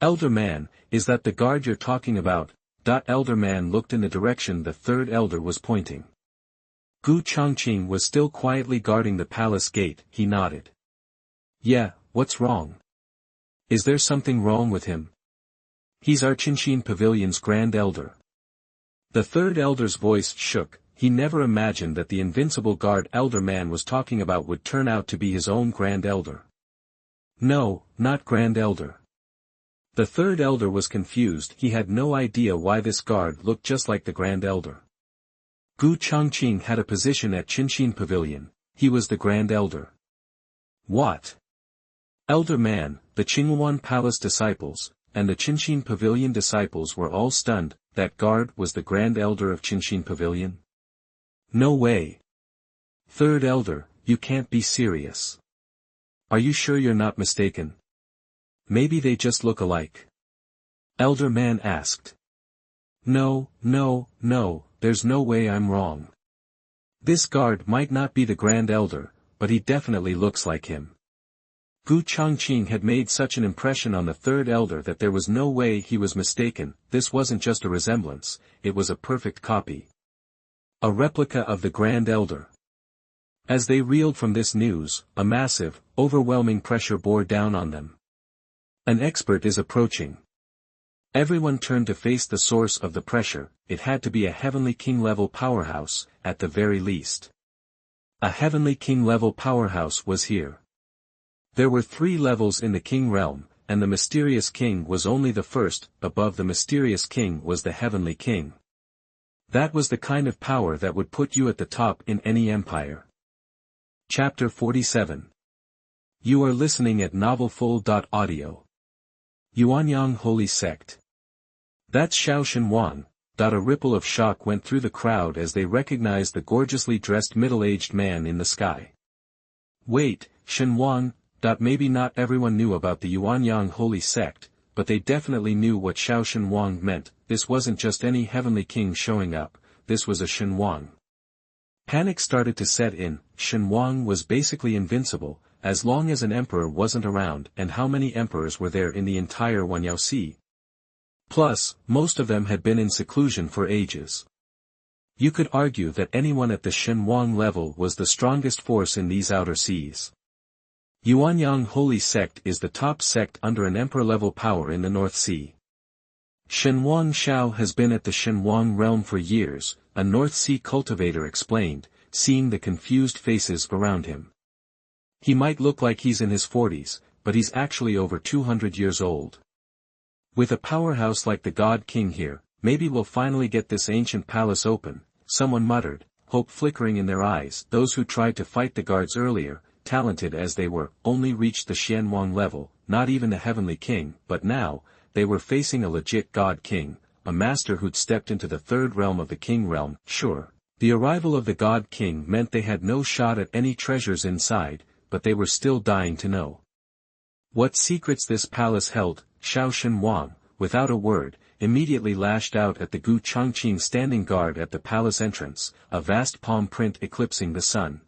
Elder man, is that the guard you're talking about? Elder man looked in the direction the third elder was pointing. Gu Changqing was still quietly guarding the palace gate. He nodded. Yeah, what's wrong? Is there something wrong with him? He's our Changqing Pavilion's grand elder. The third elder's voice shook. He never imagined that the invincible guard elder man was talking about would turn out to be his own grand elder. No, not grand elder. The third elder was confused. He had no idea why this guard looked just like the grand elder. Gu Changqing had a position at Changqing Pavilion. He was the grand elder. What? Elder man, the Qinghuan Palace disciples, and the Changqing Pavilion disciples were all stunned. That guard was the grand elder of Changqing Pavilion? No way. Third elder, you can't be serious. Are you sure you're not mistaken? Maybe they just look alike. Elder man asked. No, there's no way I'm wrong. This guard might not be the grand elder, but he definitely looks like him. Gu Changqing had made such an impression on the third elder that there was no way he was mistaken. This wasn't just a resemblance, it was a perfect copy. A replica of the grand elder. As they reeled from this news, a massive, overwhelming pressure bore down on them. An expert is approaching. Everyone turned to face the source of the pressure. It had to be a Heavenly King-level powerhouse, at the very least. A Heavenly King-level powerhouse was here. There were 3 levels in the King realm, and the mysterious king was only the first. Above the mysterious king was the Heavenly King. That was the kind of power that would put you at the top in any empire. Chapter 47. You are listening at novelfull.audio. Yuanyang Holy Sect. That's Xiao Shenhuang. A ripple of shock went through the crowd as they recognized the gorgeously dressed middle-aged man in the sky. Wait, Shenhuang. Maybe not everyone knew about the Yuanyang Holy Sect, but they definitely knew what Xiao Shenhuang meant. This wasn't just any heavenly king showing up, this was a Shenhuang. Panic started to set in. Shenhuang was basically invincible, as long as an emperor wasn't around. And how many emperors were there in the entire Wanyao Sea? Plus, most of them had been in seclusion for ages. You could argue that anyone at the Shenhuang level was the strongest force in these outer seas. Yuanyang Holy Sect is the top sect under an emperor-level power in the North Sea. Shenhuang Xiao has been at the Shenhuang realm for years, a North Sea cultivator explained, seeing the confused faces around him. He might look like he's in his 40s, but he's actually over 200 years old. With a powerhouse like the God King here, maybe we'll finally get this ancient palace open, someone muttered, hope flickering in their eyes. Those who tried to fight the guards earlier, talented as they were, only reached the Shenhuang level, not even the Heavenly King, but now, they were facing a legit God King, a master who'd stepped into the third realm of the King realm. Sure, the arrival of the God King meant they had no shot at any treasures inside, but they were still dying to know what secrets this palace held. Xiao Shenhuang, without a word, immediately lashed out at the Gu Changqing standing guard at the palace entrance, a vast palm print eclipsing the sun.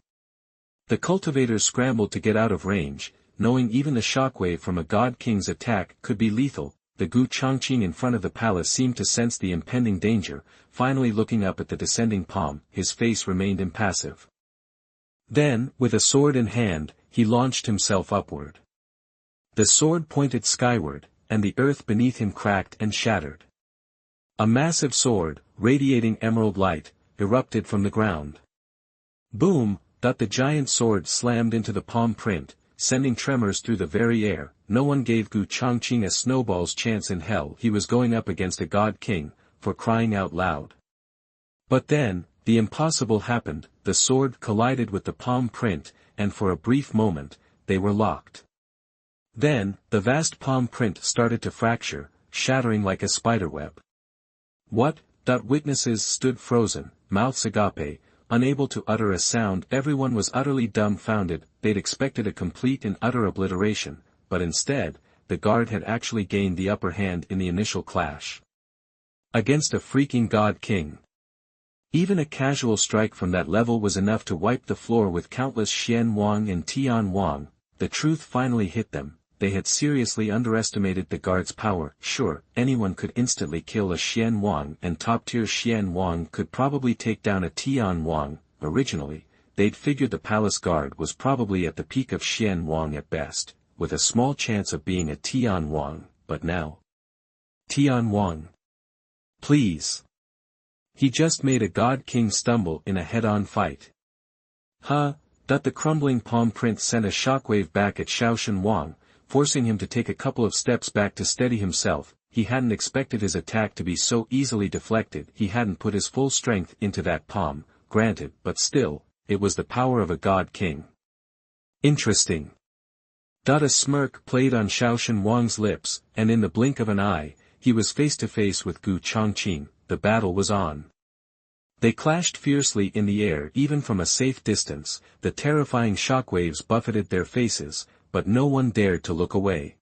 The cultivators scrambled to get out of range, knowing even the shockwave from a God King's attack could be lethal. The Gu Changqing in front of the palace seemed to sense the impending danger, finally looking up at the descending palm. His face remained impassive. Then, with a sword in hand, he launched himself upward. The sword pointed skyward, and the earth beneath him cracked and shattered. A massive sword, radiating emerald light, erupted from the ground. Boom! The giant sword slammed into the palm print, sending tremors through the very air. No one gave Gu Changqing a snowball's chance in hell. He was going up against a God King, for crying out loud. But then, the impossible happened. The sword collided with the palm print, and for a brief moment, they were locked. Then, the vast palm print started to fracture, shattering like a spiderweb. What? Witnesses stood frozen, mouths agape, unable to utter a sound. Everyone was utterly dumbfounded. They'd expected a complete and utter obliteration, but instead, the guard had actually gained the upper hand in the initial clash. Against a freaking god king. Even a casual strike from that level was enough to wipe the floor with countless Xian Wang and Tian Wang. The truth finally hit them. They had seriously underestimated the guard's power. Sure, anyone could instantly kill a Xian Wang, and top-tier Xian Wang could probably take down a Tian Wang. Originally, they'd figured the palace guard was probably at the peak of Xian Wang at best, with a small chance of being a Tian Wang, but now. Tian Wang. Please. He just made a god king stumble in a head-on fight. The crumbling palm print sent a shockwave back at Xiaoshen Wang, forcing him to take a couple of steps back to steady himself. He hadn't expected his attack to be so easily deflected. He hadn't put his full strength into that palm, granted, but still, it was the power of a god king. Interesting. A smirk played on Xiaoshen Wang's lips, and in the blink of an eye, he was face to face with Changqing. The battle was on. They clashed fiercely in the air. Even from a safe distance, the terrifying shockwaves buffeted their faces, but no one dared to look away.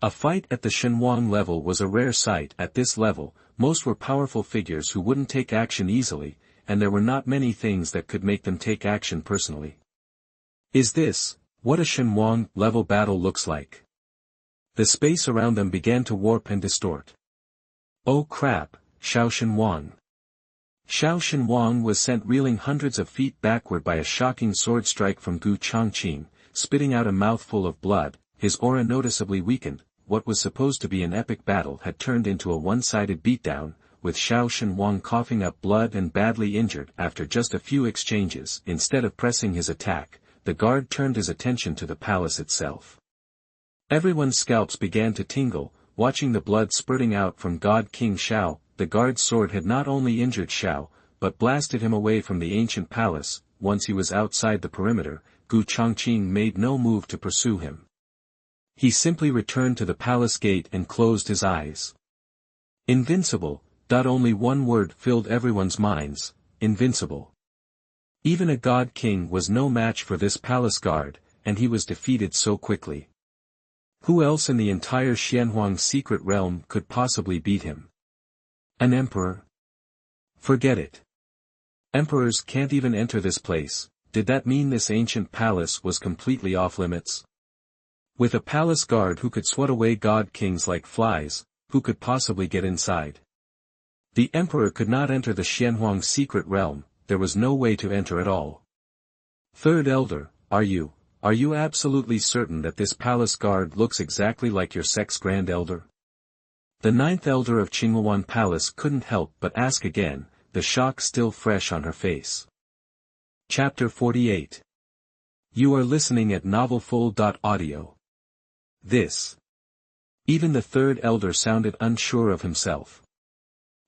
A fight at the Shenhuang level was a rare sight. At this level, most were powerful figures who wouldn't take action easily, and there were not many things that could make them take action personally. Is this what a Shenhuang level battle looks like? The space around them began to warp and distort. Oh crap, Xiaoshen Wang. Xiaoshen Wang was sent reeling hundreds of feet backward by a shocking sword strike from Changqing, spitting out a mouthful of blood. His aura noticeably weakened. What was supposed to be an epic battle had turned into a one-sided beatdown, with Xiaoshen Wang coughing up blood and badly injured. After just a few exchanges, instead of pressing his attack, the guard turned his attention to the palace itself. Everyone's scalps began to tingle, watching the blood spurting out from God King Xiao. The guard's sword had not only injured Xiao, but blasted him away from the ancient palace. Once he was outside the perimeter, Changqing made no move to pursue him. He simply returned to the palace gate and closed his eyes. Invincible. Only one word filled everyone's minds: invincible. Even a god king was no match for this palace guard, and he was defeated so quickly. Who else in the entire Xianhuang secret realm could possibly beat him? An emperor? Forget it. Emperors can't even enter this place. Did that mean this ancient palace was completely off-limits? With a palace guard who could swat away god kings like flies, who could possibly get inside? The emperor could not enter the Xianhuang secret realm. There was no way to enter at all. Third Elder, are you absolutely certain that this palace guard looks exactly like your sex Grand Elder? The ninth Elder of Qinghuan Palace couldn't help but ask again, the shock still fresh on her face. Chapter 48. You are listening at novelfull.audio. This. Even the third Elder sounded unsure of himself.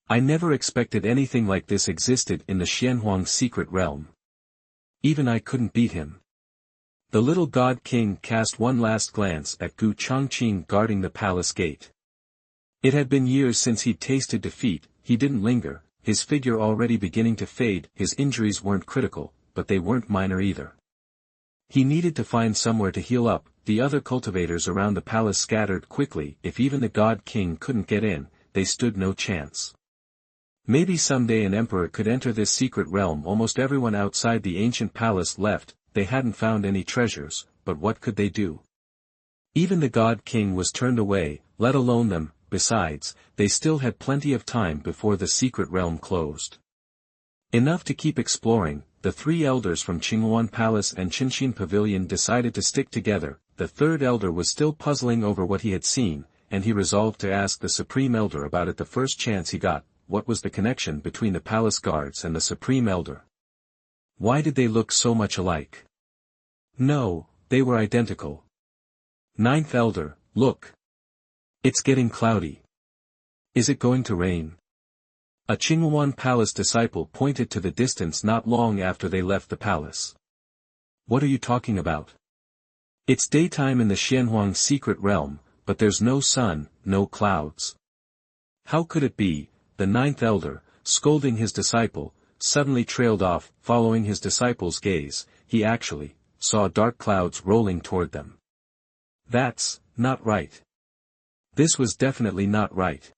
I never expected anything like this existed in the Xianhuang secret realm. Even I couldn't beat him. The little god king cast one last glance at Changqing guarding the palace gate. It had been years since he'd tasted defeat. He didn't linger, his figure already beginning to fade. His injuries weren't critical, but they weren't minor either. He needed to find somewhere to heal up. The other cultivators around the palace scattered quickly. If even the god king couldn't get in, they stood no chance. Maybe someday an emperor could enter this secret realm. Almost everyone outside the ancient palace left. They hadn't found any treasures, but what could they do? Even the god king was turned away, let alone them. Besides, they still had plenty of time before the secret realm closed. Enough to keep exploring. The three elders from Qinghuan Palace and Qinxin Pavilion decided to stick together. The third elder was still puzzling over what he had seen, and he resolved to ask the supreme elder about it the first chance he got. What was the connection between the palace guards and the supreme elder? Why did they look so much alike? No, they were identical. Ninth elder, look. It's getting cloudy. Is it going to rain? A Qinghuan Palace disciple pointed to the distance not long after they left the palace. What are you talking about? It's daytime in the Xianhuang secret realm, but there's no sun, no clouds. How could it be? The ninth elder, scolding his disciple, suddenly trailed off, following his disciples' gaze. He actually saw dark clouds rolling toward them. That's not right. This was definitely not right.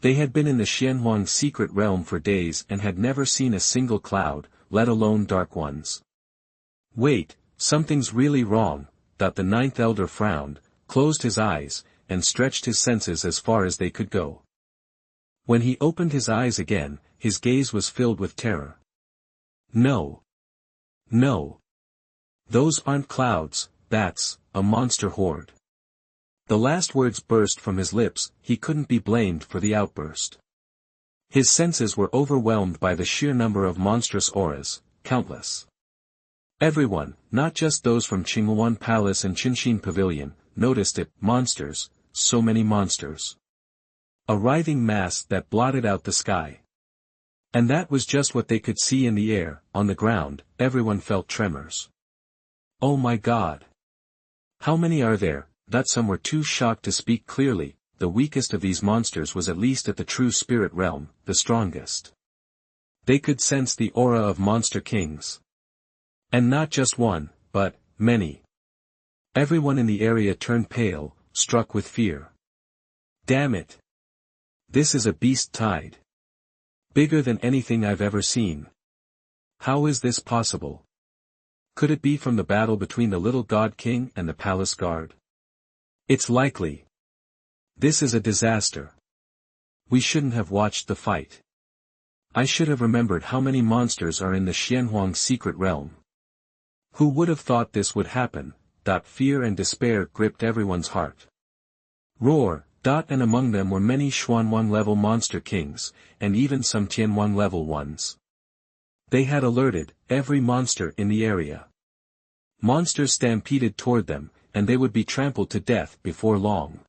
They had been in the Xianhuang secret realm for days and had never seen a single cloud, let alone dark ones. Wait, something's really wrong. The ninth elder frowned, closed his eyes, and stretched his senses as far as they could go. When he opened his eyes again, his gaze was filled with terror. No. No. Those aren't clouds, that's a monster horde. The last words burst from his lips. He couldn't be blamed for the outburst. His senses were overwhelmed by the sheer number of monstrous auras, countless. Everyone, not just those from Qinghuan Palace and Changqing Pavilion, noticed it. Monsters, so many monsters. A writhing mass that blotted out the sky. And that was just what they could see in the air. On the ground, everyone felt tremors. Oh my God! How many are there? That some were too shocked to speak clearly. The weakest of these monsters was at least at the true spirit realm, the strongest. They could sense the aura of monster kings. And not just one, but many. Everyone in the area turned pale, struck with fear. Damn it! This is a beast tide. Bigger than anything I've ever seen. How is this possible? Could it be from the battle between the little god king and the palace guard? It's likely. This is a disaster. We shouldn't have watched the fight. I should have remembered how many monsters are in the Xianhuang secret realm. Who would have thought this would happen? Fear and despair gripped everyone's heart. Roar! And among them were many Xuanhuang level monster kings, and even some Tianhuang level ones. They had alerted every monster in the area. Monsters stampeded toward them, and they would be trampled to death before long.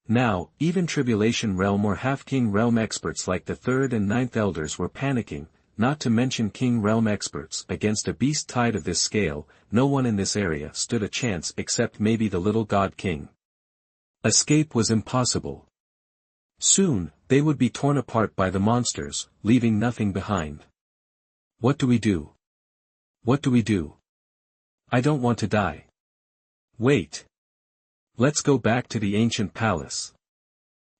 Now, even Tribulation Realm or Half-King Realm experts like the third and ninth elders were panicking, not to mention King Realm experts. Against a beast tide of this scale, no one in this area stood a chance except maybe the little god king. Escape was impossible. Soon, they would be torn apart by the monsters, leaving nothing behind. What do we do? What do we do? I don't want to die. Wait. Let's go back to the ancient palace.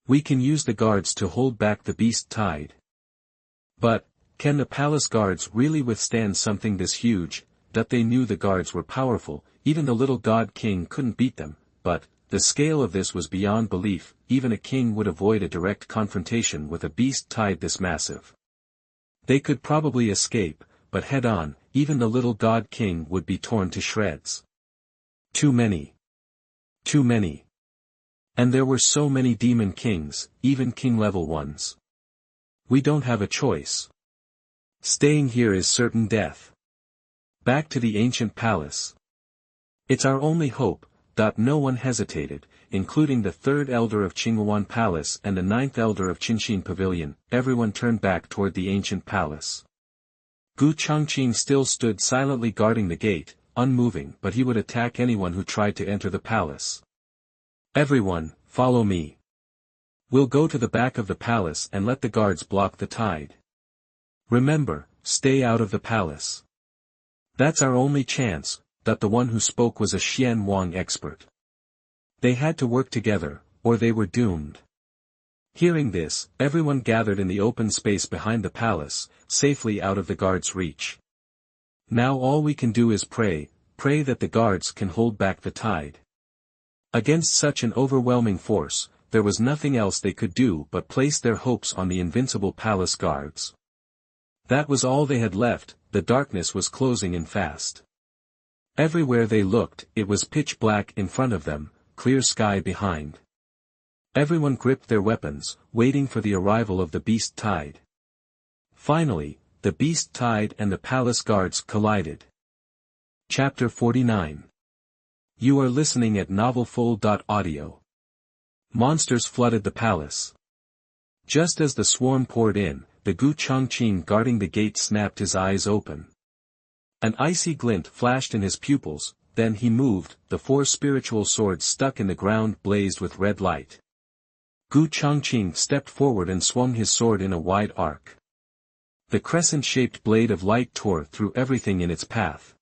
We can use the guards to hold back the beast tide. But, can the palace guards really withstand something this huge? They knew the guards were powerful, even the little god king couldn't beat them, but, the scale of this was beyond belief. Even a king would avoid a direct confrontation with a beast tide this massive. They could probably escape, but head-on, even the little god king would be torn to shreds. Too many. Too many. And there were so many demon kings, even king-level ones. We don't have a choice. Staying here is certain death. Back to the ancient palace. It's our only hope. No one hesitated, including the third elder of Qinghuan Palace and the ninth elder of Changqing Pavilion. Everyone turned back toward the ancient palace. Changqing still stood silently guarding the gate, unmoving, but he would attack anyone who tried to enter the palace. Everyone, follow me. We'll go to the back of the palace and let the guards block the tide. Remember, stay out of the palace. That's our only chance. The one who spoke was a Xianhuang expert. They had to work together, or they were doomed. Hearing this, everyone gathered in the open space behind the palace, safely out of the guards' reach. Now all we can do is pray that the guards can hold back the tide. Against such an overwhelming force, there was nothing else they could do but place their hopes on the invincible palace guards. That was all they had left. The darkness was closing in fast. Everywhere they looked, it was pitch black in front of them, clear sky behind. Everyone gripped their weapons, waiting for the arrival of the beast tide. Finally, the beast tide and the palace guards collided. Chapter 49. You are listening at novelfull.audio. Monsters flooded the palace. Just as the swarm poured in, the Changqing guarding the gate snapped his eyes open. An icy glint flashed in his pupils, then he moved. The 4 spiritual swords stuck in the ground blazed with red light. Changqing stepped forward and swung his sword in a wide arc. The crescent-shaped blade of light tore through everything in its path.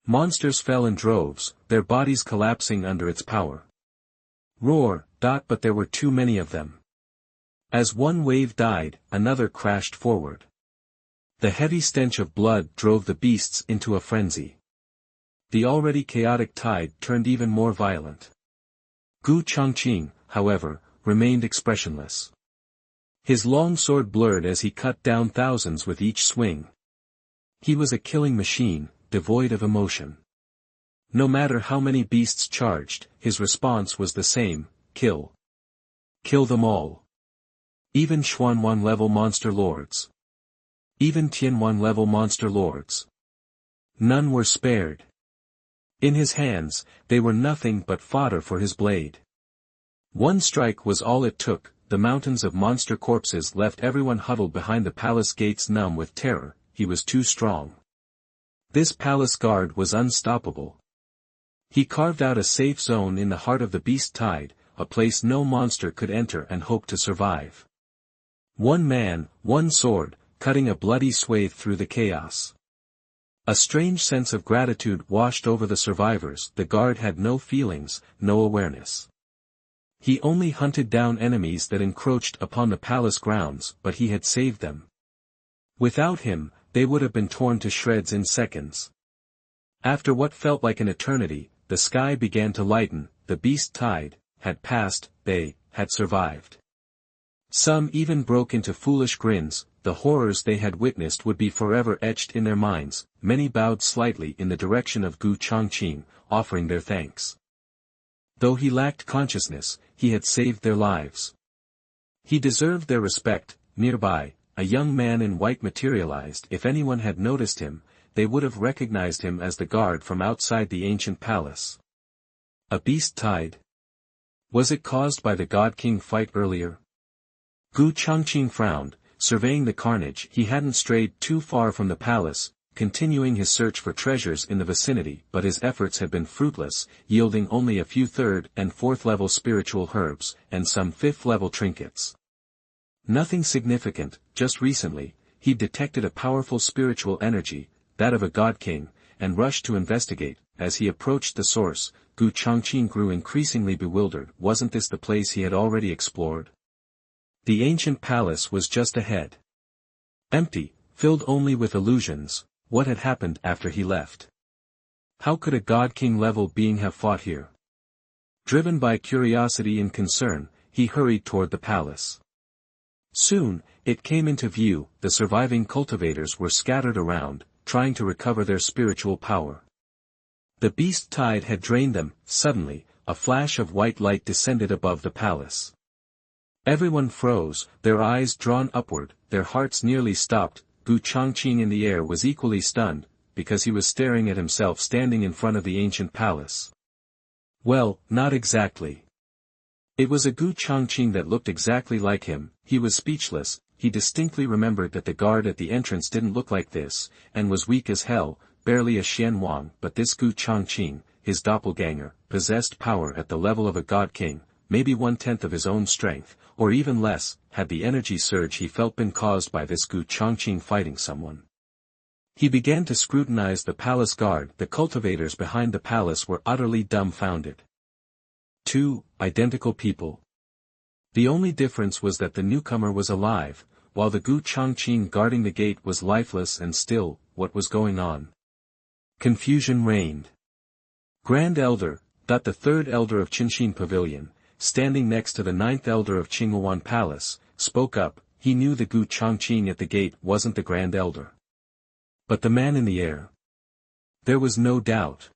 Monsters fell in droves, their bodies collapsing under its power. Roar, but there were too many of them. As one wave died, another crashed forward. The heavy stench of blood drove the beasts into a frenzy. The already chaotic tide turned even more violent. Changqing, however, remained expressionless. His long sword blurred as he cut down thousands with each swing. He was a killing machine, devoid of emotion. No matter how many beasts charged, his response was the same: kill. Kill them all. Even Xuanwan level monster lords. Even Tianwan level monster lords. None were spared. In his hands, they were nothing but fodder for his blade. One strike was all it took. The mountains of monster corpses left everyone huddled behind the palace gates numb with terror. He was too strong. This palace guard was unstoppable. He carved out a safe zone in the heart of the beast tide, a place no monster could enter and hope to survive. One man, one sword, cutting a bloody swathe through the chaos. A strange sense of gratitude washed over the survivors. The guard had no feelings, no awareness. He only hunted down enemies that encroached upon the palace grounds, but he had saved them. Without him, they would have been torn to shreds in seconds. After what felt like an eternity, the sky began to lighten. The beast tide had passed, they had survived. Some even broke into foolish grins. The horrors they had witnessed would be forever etched in their minds. Many bowed slightly in the direction of Changqing, offering their thanks. Though he lacked consciousness, he had saved their lives. He deserved their respect. Nearby, a young man in white materialized. If anyone had noticed him, they would have recognized him as the guard from outside the ancient palace. A beast tide? Was it caused by the God King fight earlier? Changqing frowned, surveying the carnage. He hadn't strayed too far from the palace, continuing his search for treasures in the vicinity, but his efforts had been fruitless, yielding only a few 3rd and 4th level spiritual herbs, and some 5th level trinkets. Nothing significant. Just recently, he detected a powerful spiritual energy, that of a god king, and rushed to investigate. As he approached the source, Changqing grew increasingly bewildered. Wasn't this the place he had already explored? The ancient palace was just ahead. Empty, filled only with illusions. What had happened after he left? How could a God King level being have fought here? Driven by curiosity and concern, he hurried toward the palace. Soon, it came into view. The surviving cultivators were scattered around, trying to recover their spiritual power. The beast tide had drained them. Suddenly, a flash of white light descended above the palace. Everyone froze, their eyes drawn upward, their hearts nearly stopped. Changqing in the air was equally stunned, because he was staring at himself standing in front of the ancient palace. Well, not exactly. It was a Changqing that looked exactly like him. He was speechless. He distinctly remembered that the guard at the entrance didn't look like this, and was weak as hell, barely a Xianwang. But this Changqing, his doppelganger, possessed power at the level of a god king, maybe 1/10 of his own strength, or even less, had the energy surge he felt been caused by this Changqing fighting someone. He began to scrutinize the palace guard. The cultivators behind the palace were utterly dumbfounded. 2 identical people. The only difference was that the newcomer was alive, while the Changqing guarding the gate was lifeless and still. What was going on? Confusion reigned. Grand Elder, the 3rd Elder of Qinxin Pavilion, standing next to the 9th Elder of Qinghuan Palace, spoke up. He knew the Changqing at the gate wasn't the Grand Elder. But the man in the air? There was no doubt.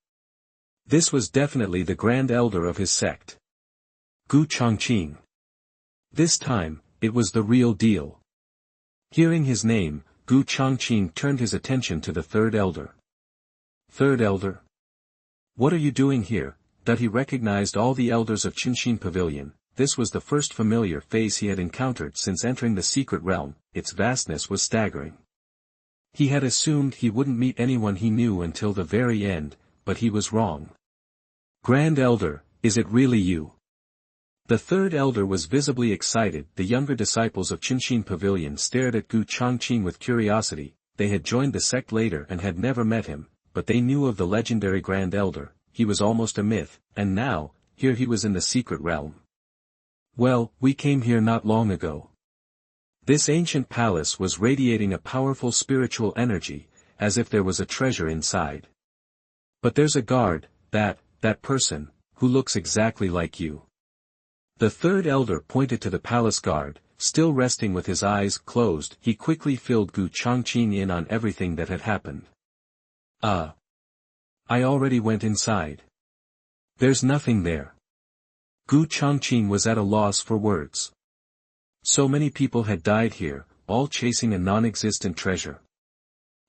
This was definitely the Grand Elder of his sect. Changqing. This time, it was the real deal. Hearing his name, Changqing turned his attention to the 3rd Elder. 3rd Elder? What are you doing here? That he recognized all the elders of Qinxin Pavilion. This was the first familiar face he had encountered since entering the secret realm. Its vastness was staggering. He had assumed he wouldn't meet anyone he knew until the very end, but he was wrong. Grand Elder, is it really you? The third elder was visibly excited. The younger disciples of Changqing Pavilion stared at Changqing with curiosity. They had joined the sect later and had never met him, but they knew of the legendary Grand Elder. He was almost a myth, and now, here he was in the secret realm. Well, we came here not long ago. This ancient palace was radiating a powerful spiritual energy, as if there was a treasure inside. But there's a guard, that person, who looks exactly like you. The third elder pointed to the palace guard, still resting with his eyes closed. He quickly filled Changqing in on everything that had happened. I already went inside. There's nothing there. Changqing was at a loss for words. So many people had died here, all chasing a non-existent treasure.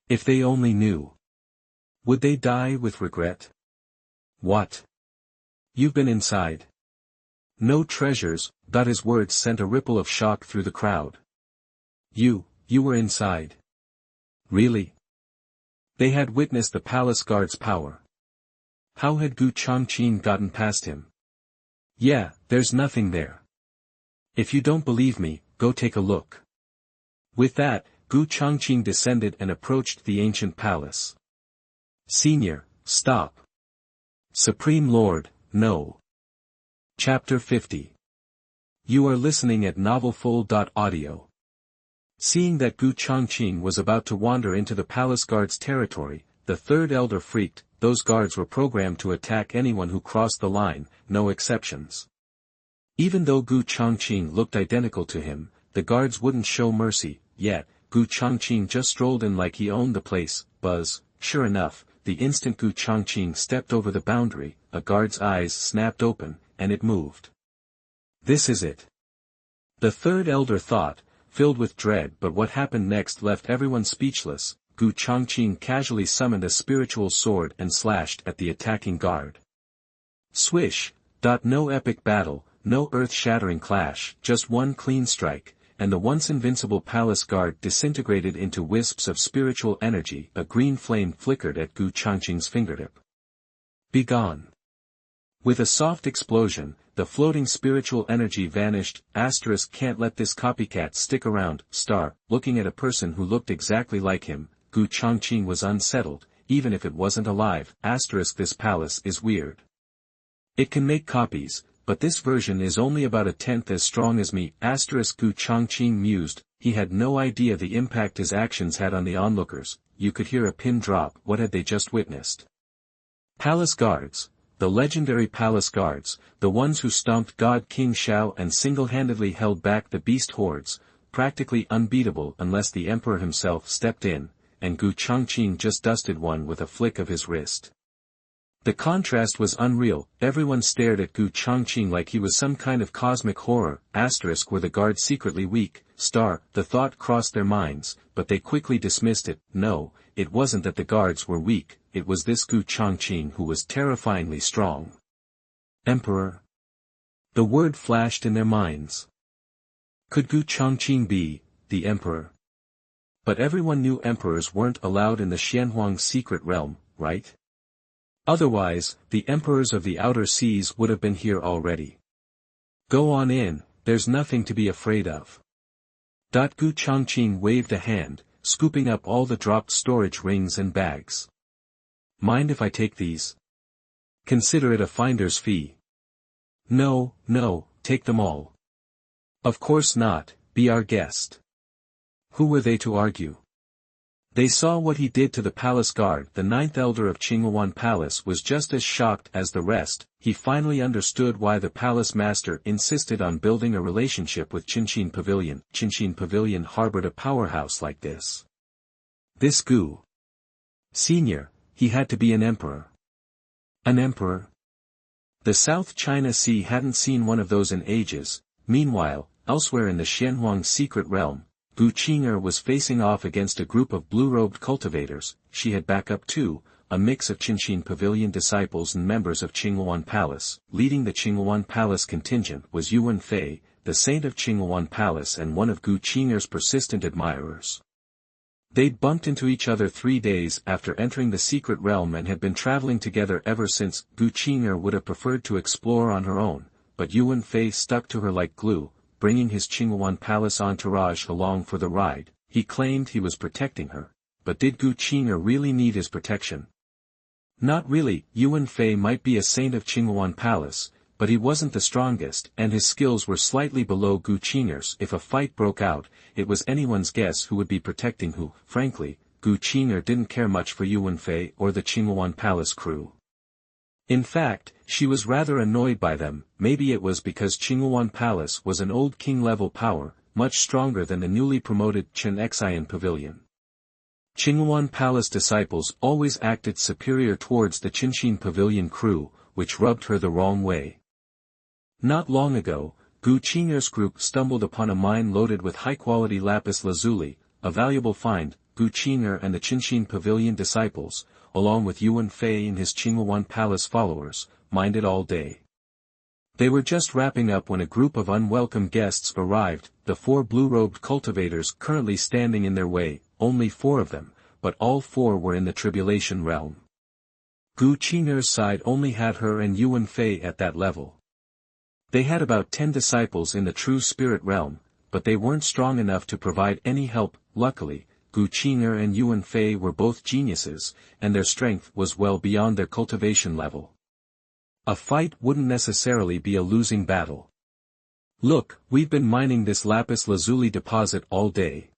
If they only knew. Would they die with regret? What? You've been inside. No treasures. His words sent a ripple of shock through the crowd. You were inside. Really? They had witnessed the palace guard's power. How had Changqing gotten past him? Yeah, there's nothing there. If you don't believe me, go take a look. With that, Changqing descended and approached the ancient palace. Senior, stop. Supreme Lord, no. Chapter 50. You are listening at novelfull.audio. Seeing that Changqing was about to wander into the palace guard's territory, the third elder freaked. Those guards were programmed to attack anyone who crossed the line, no exceptions. Even though Changqing looked identical to him, the guards wouldn't show mercy, yet, Changqing just strolled in like he owned the place. Buzz. Sure enough, the instant Changqing stepped over the boundary, a guard's eyes snapped open, and it moved. This is it. The third elder thought, filled with dread, but what happened next left everyone speechless. Changqing casually summoned a spiritual sword and slashed at the attacking guard. Swish. No epic battle, no earth-shattering clash, just one clean strike, and the once invincible palace guard disintegrated into wisps of spiritual energy. A green flame flickered at Changqing's fingertip. Begone. With a soft explosion, the floating spiritual energy vanished. Can't let this copycat stick around. Looking at a person who looked exactly like him, Changqing was unsettled, even if it wasn't alive. This palace is weird. It can make copies, but this version is only about a tenth as strong as me. Changqing mused. He had no idea the impact his actions had on the onlookers. You could hear a pin drop. What had they just witnessed? Palace guards. The legendary palace guards, the ones who stomped God King Shao and single-handedly held back the beast hordes, practically unbeatable unless the emperor himself stepped in, and Changqing just dusted one with a flick of his wrist. The contrast was unreal. Everyone stared at Changqing like he was some kind of cosmic horror. Were the guards secretly weak? The thought crossed their minds, but they quickly dismissed it. No, it wasn't that the guards were weak, it was this Changqing who was terrifyingly strong. Emperor? The word flashed in their minds. Could Changqing be the emperor? But everyone knew emperors weren't allowed in the Xianhuang secret realm, right? Otherwise, the emperors of the outer seas would have been here already. Go on in, there's nothing to be afraid of. Changqing waved a hand, scooping up all the dropped storage rings and bags. Mind if I take these? Consider it a finder's fee. No, take them all. Of course not, be our guest. Who were they to argue? They saw what he did to the palace guard. The ninth elder of Qinghuan Palace was just as shocked as the rest. He finally understood why the palace master insisted on building a relationship with Changqing Pavilion. Changqing Pavilion harbored a powerhouse like this. This Senior, he had to be an emperor. An emperor? The South China Sea hadn't seen one of those in ages. Meanwhile, elsewhere in the Xianhuang secret realm, Qing'er was facing off against a group of blue-robed cultivators. She had backup too, a mix of Changqing Pavilion disciples and members of Qinghuan Palace. Leading the Qinghuan Palace contingent was Yuan Fei, the saint of Qinghuan Palace and one of Qing'er's persistent admirers. They'd bumped into each other 3 days after entering the secret realm and had been traveling together ever since. Qing'er would have preferred to explore on her own, but Yuan Fei stuck to her like glue, bringing his Qingyuan Palace entourage along for the ride. He claimed he was protecting her, but did Gu Qing'er really need his protection? Not really. Yuan Fei might be a saint of Qingyuan Palace, but he wasn't the strongest and his skills were slightly below Gu Qing'er's. If a fight broke out, it was anyone's guess who would be protecting who. Frankly, Gu Qing'er didn't care much for Yuan Fei or the Qingyuan Palace crew. In fact, she was rather annoyed by them. Maybe it was because Qingyuan Palace was an old king-level power, much stronger than the newly promoted Changqing Pavilion. Qingyuan Palace disciples always acted superior towards the Changqing Pavilion crew, which rubbed her the wrong way. Not long ago, Gu Qing'er's group stumbled upon a mine loaded with high-quality lapis lazuli, a valuable find. Gu Qing'er and the Changqing Pavilion disciples, along with Yuan Fei and his Qingyuan Palace followers, mined it all day. They were just wrapping up when a group of unwelcome guests arrived, the 4 blue-robed cultivators currently standing in their way. Only 4 of them, but all 4 were in the tribulation realm. Gu Qing'er's side only had her and Yuan Fei at that level. They had about 10 disciples in the true spirit realm, but they weren't strong enough to provide any help. Luckily, Gu Qing'er and Yuan Fei were both geniuses, and their strength was well beyond their cultivation level. A fight wouldn't necessarily be a losing battle. Look, we've been mining this lapis lazuli deposit all day.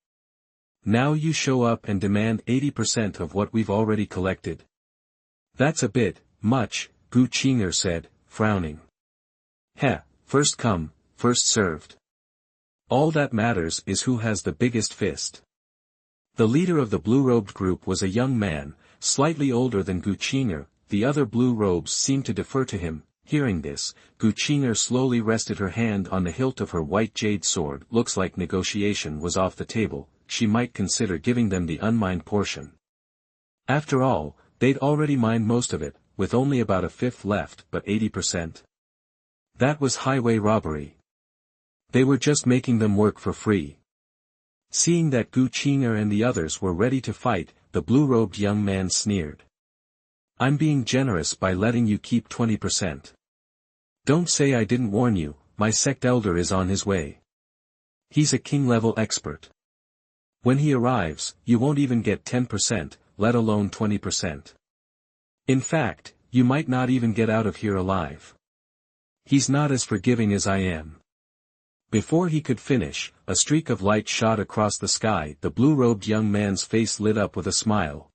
Now you show up and demand 80% of what we've already collected. That's a bit much, Gu Qing'er said, frowning. Heh, first come, first served. All that matters is who has the biggest fist. The leader of the blue-robed group was a young man, slightly older than Gu Qing'er. The other blue robes seemed to defer to him. Hearing this, Gu Qing'er slowly rested her hand on the hilt of her white jade sword. Looks like negotiation was off the table. She might consider giving them the unmined portion. After all, they'd already mined most of it, with only about a fifth left, but 80%. That was highway robbery. They were just making them work for free. Seeing that Gu Qing'er and the others were ready to fight, the blue-robed young man sneered. I'm being generous by letting you keep 20%. Don't say I didn't warn you, my sect elder is on his way. He's a king-level expert. When he arrives, you won't even get 10%, let alone 20%. In fact, you might not even get out of here alive. He's not as forgiving as I am. Before he could finish, a streak of light shot across the sky. The blue-robed young man's face lit up with a smile.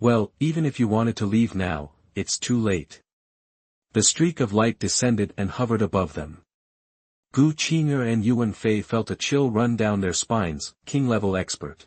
Well, even if you wanted to leave now, it's too late. The streak of light descended and hovered above them. Gu Qing'er and Yuan Fei felt a chill run down their spines. King-level expert.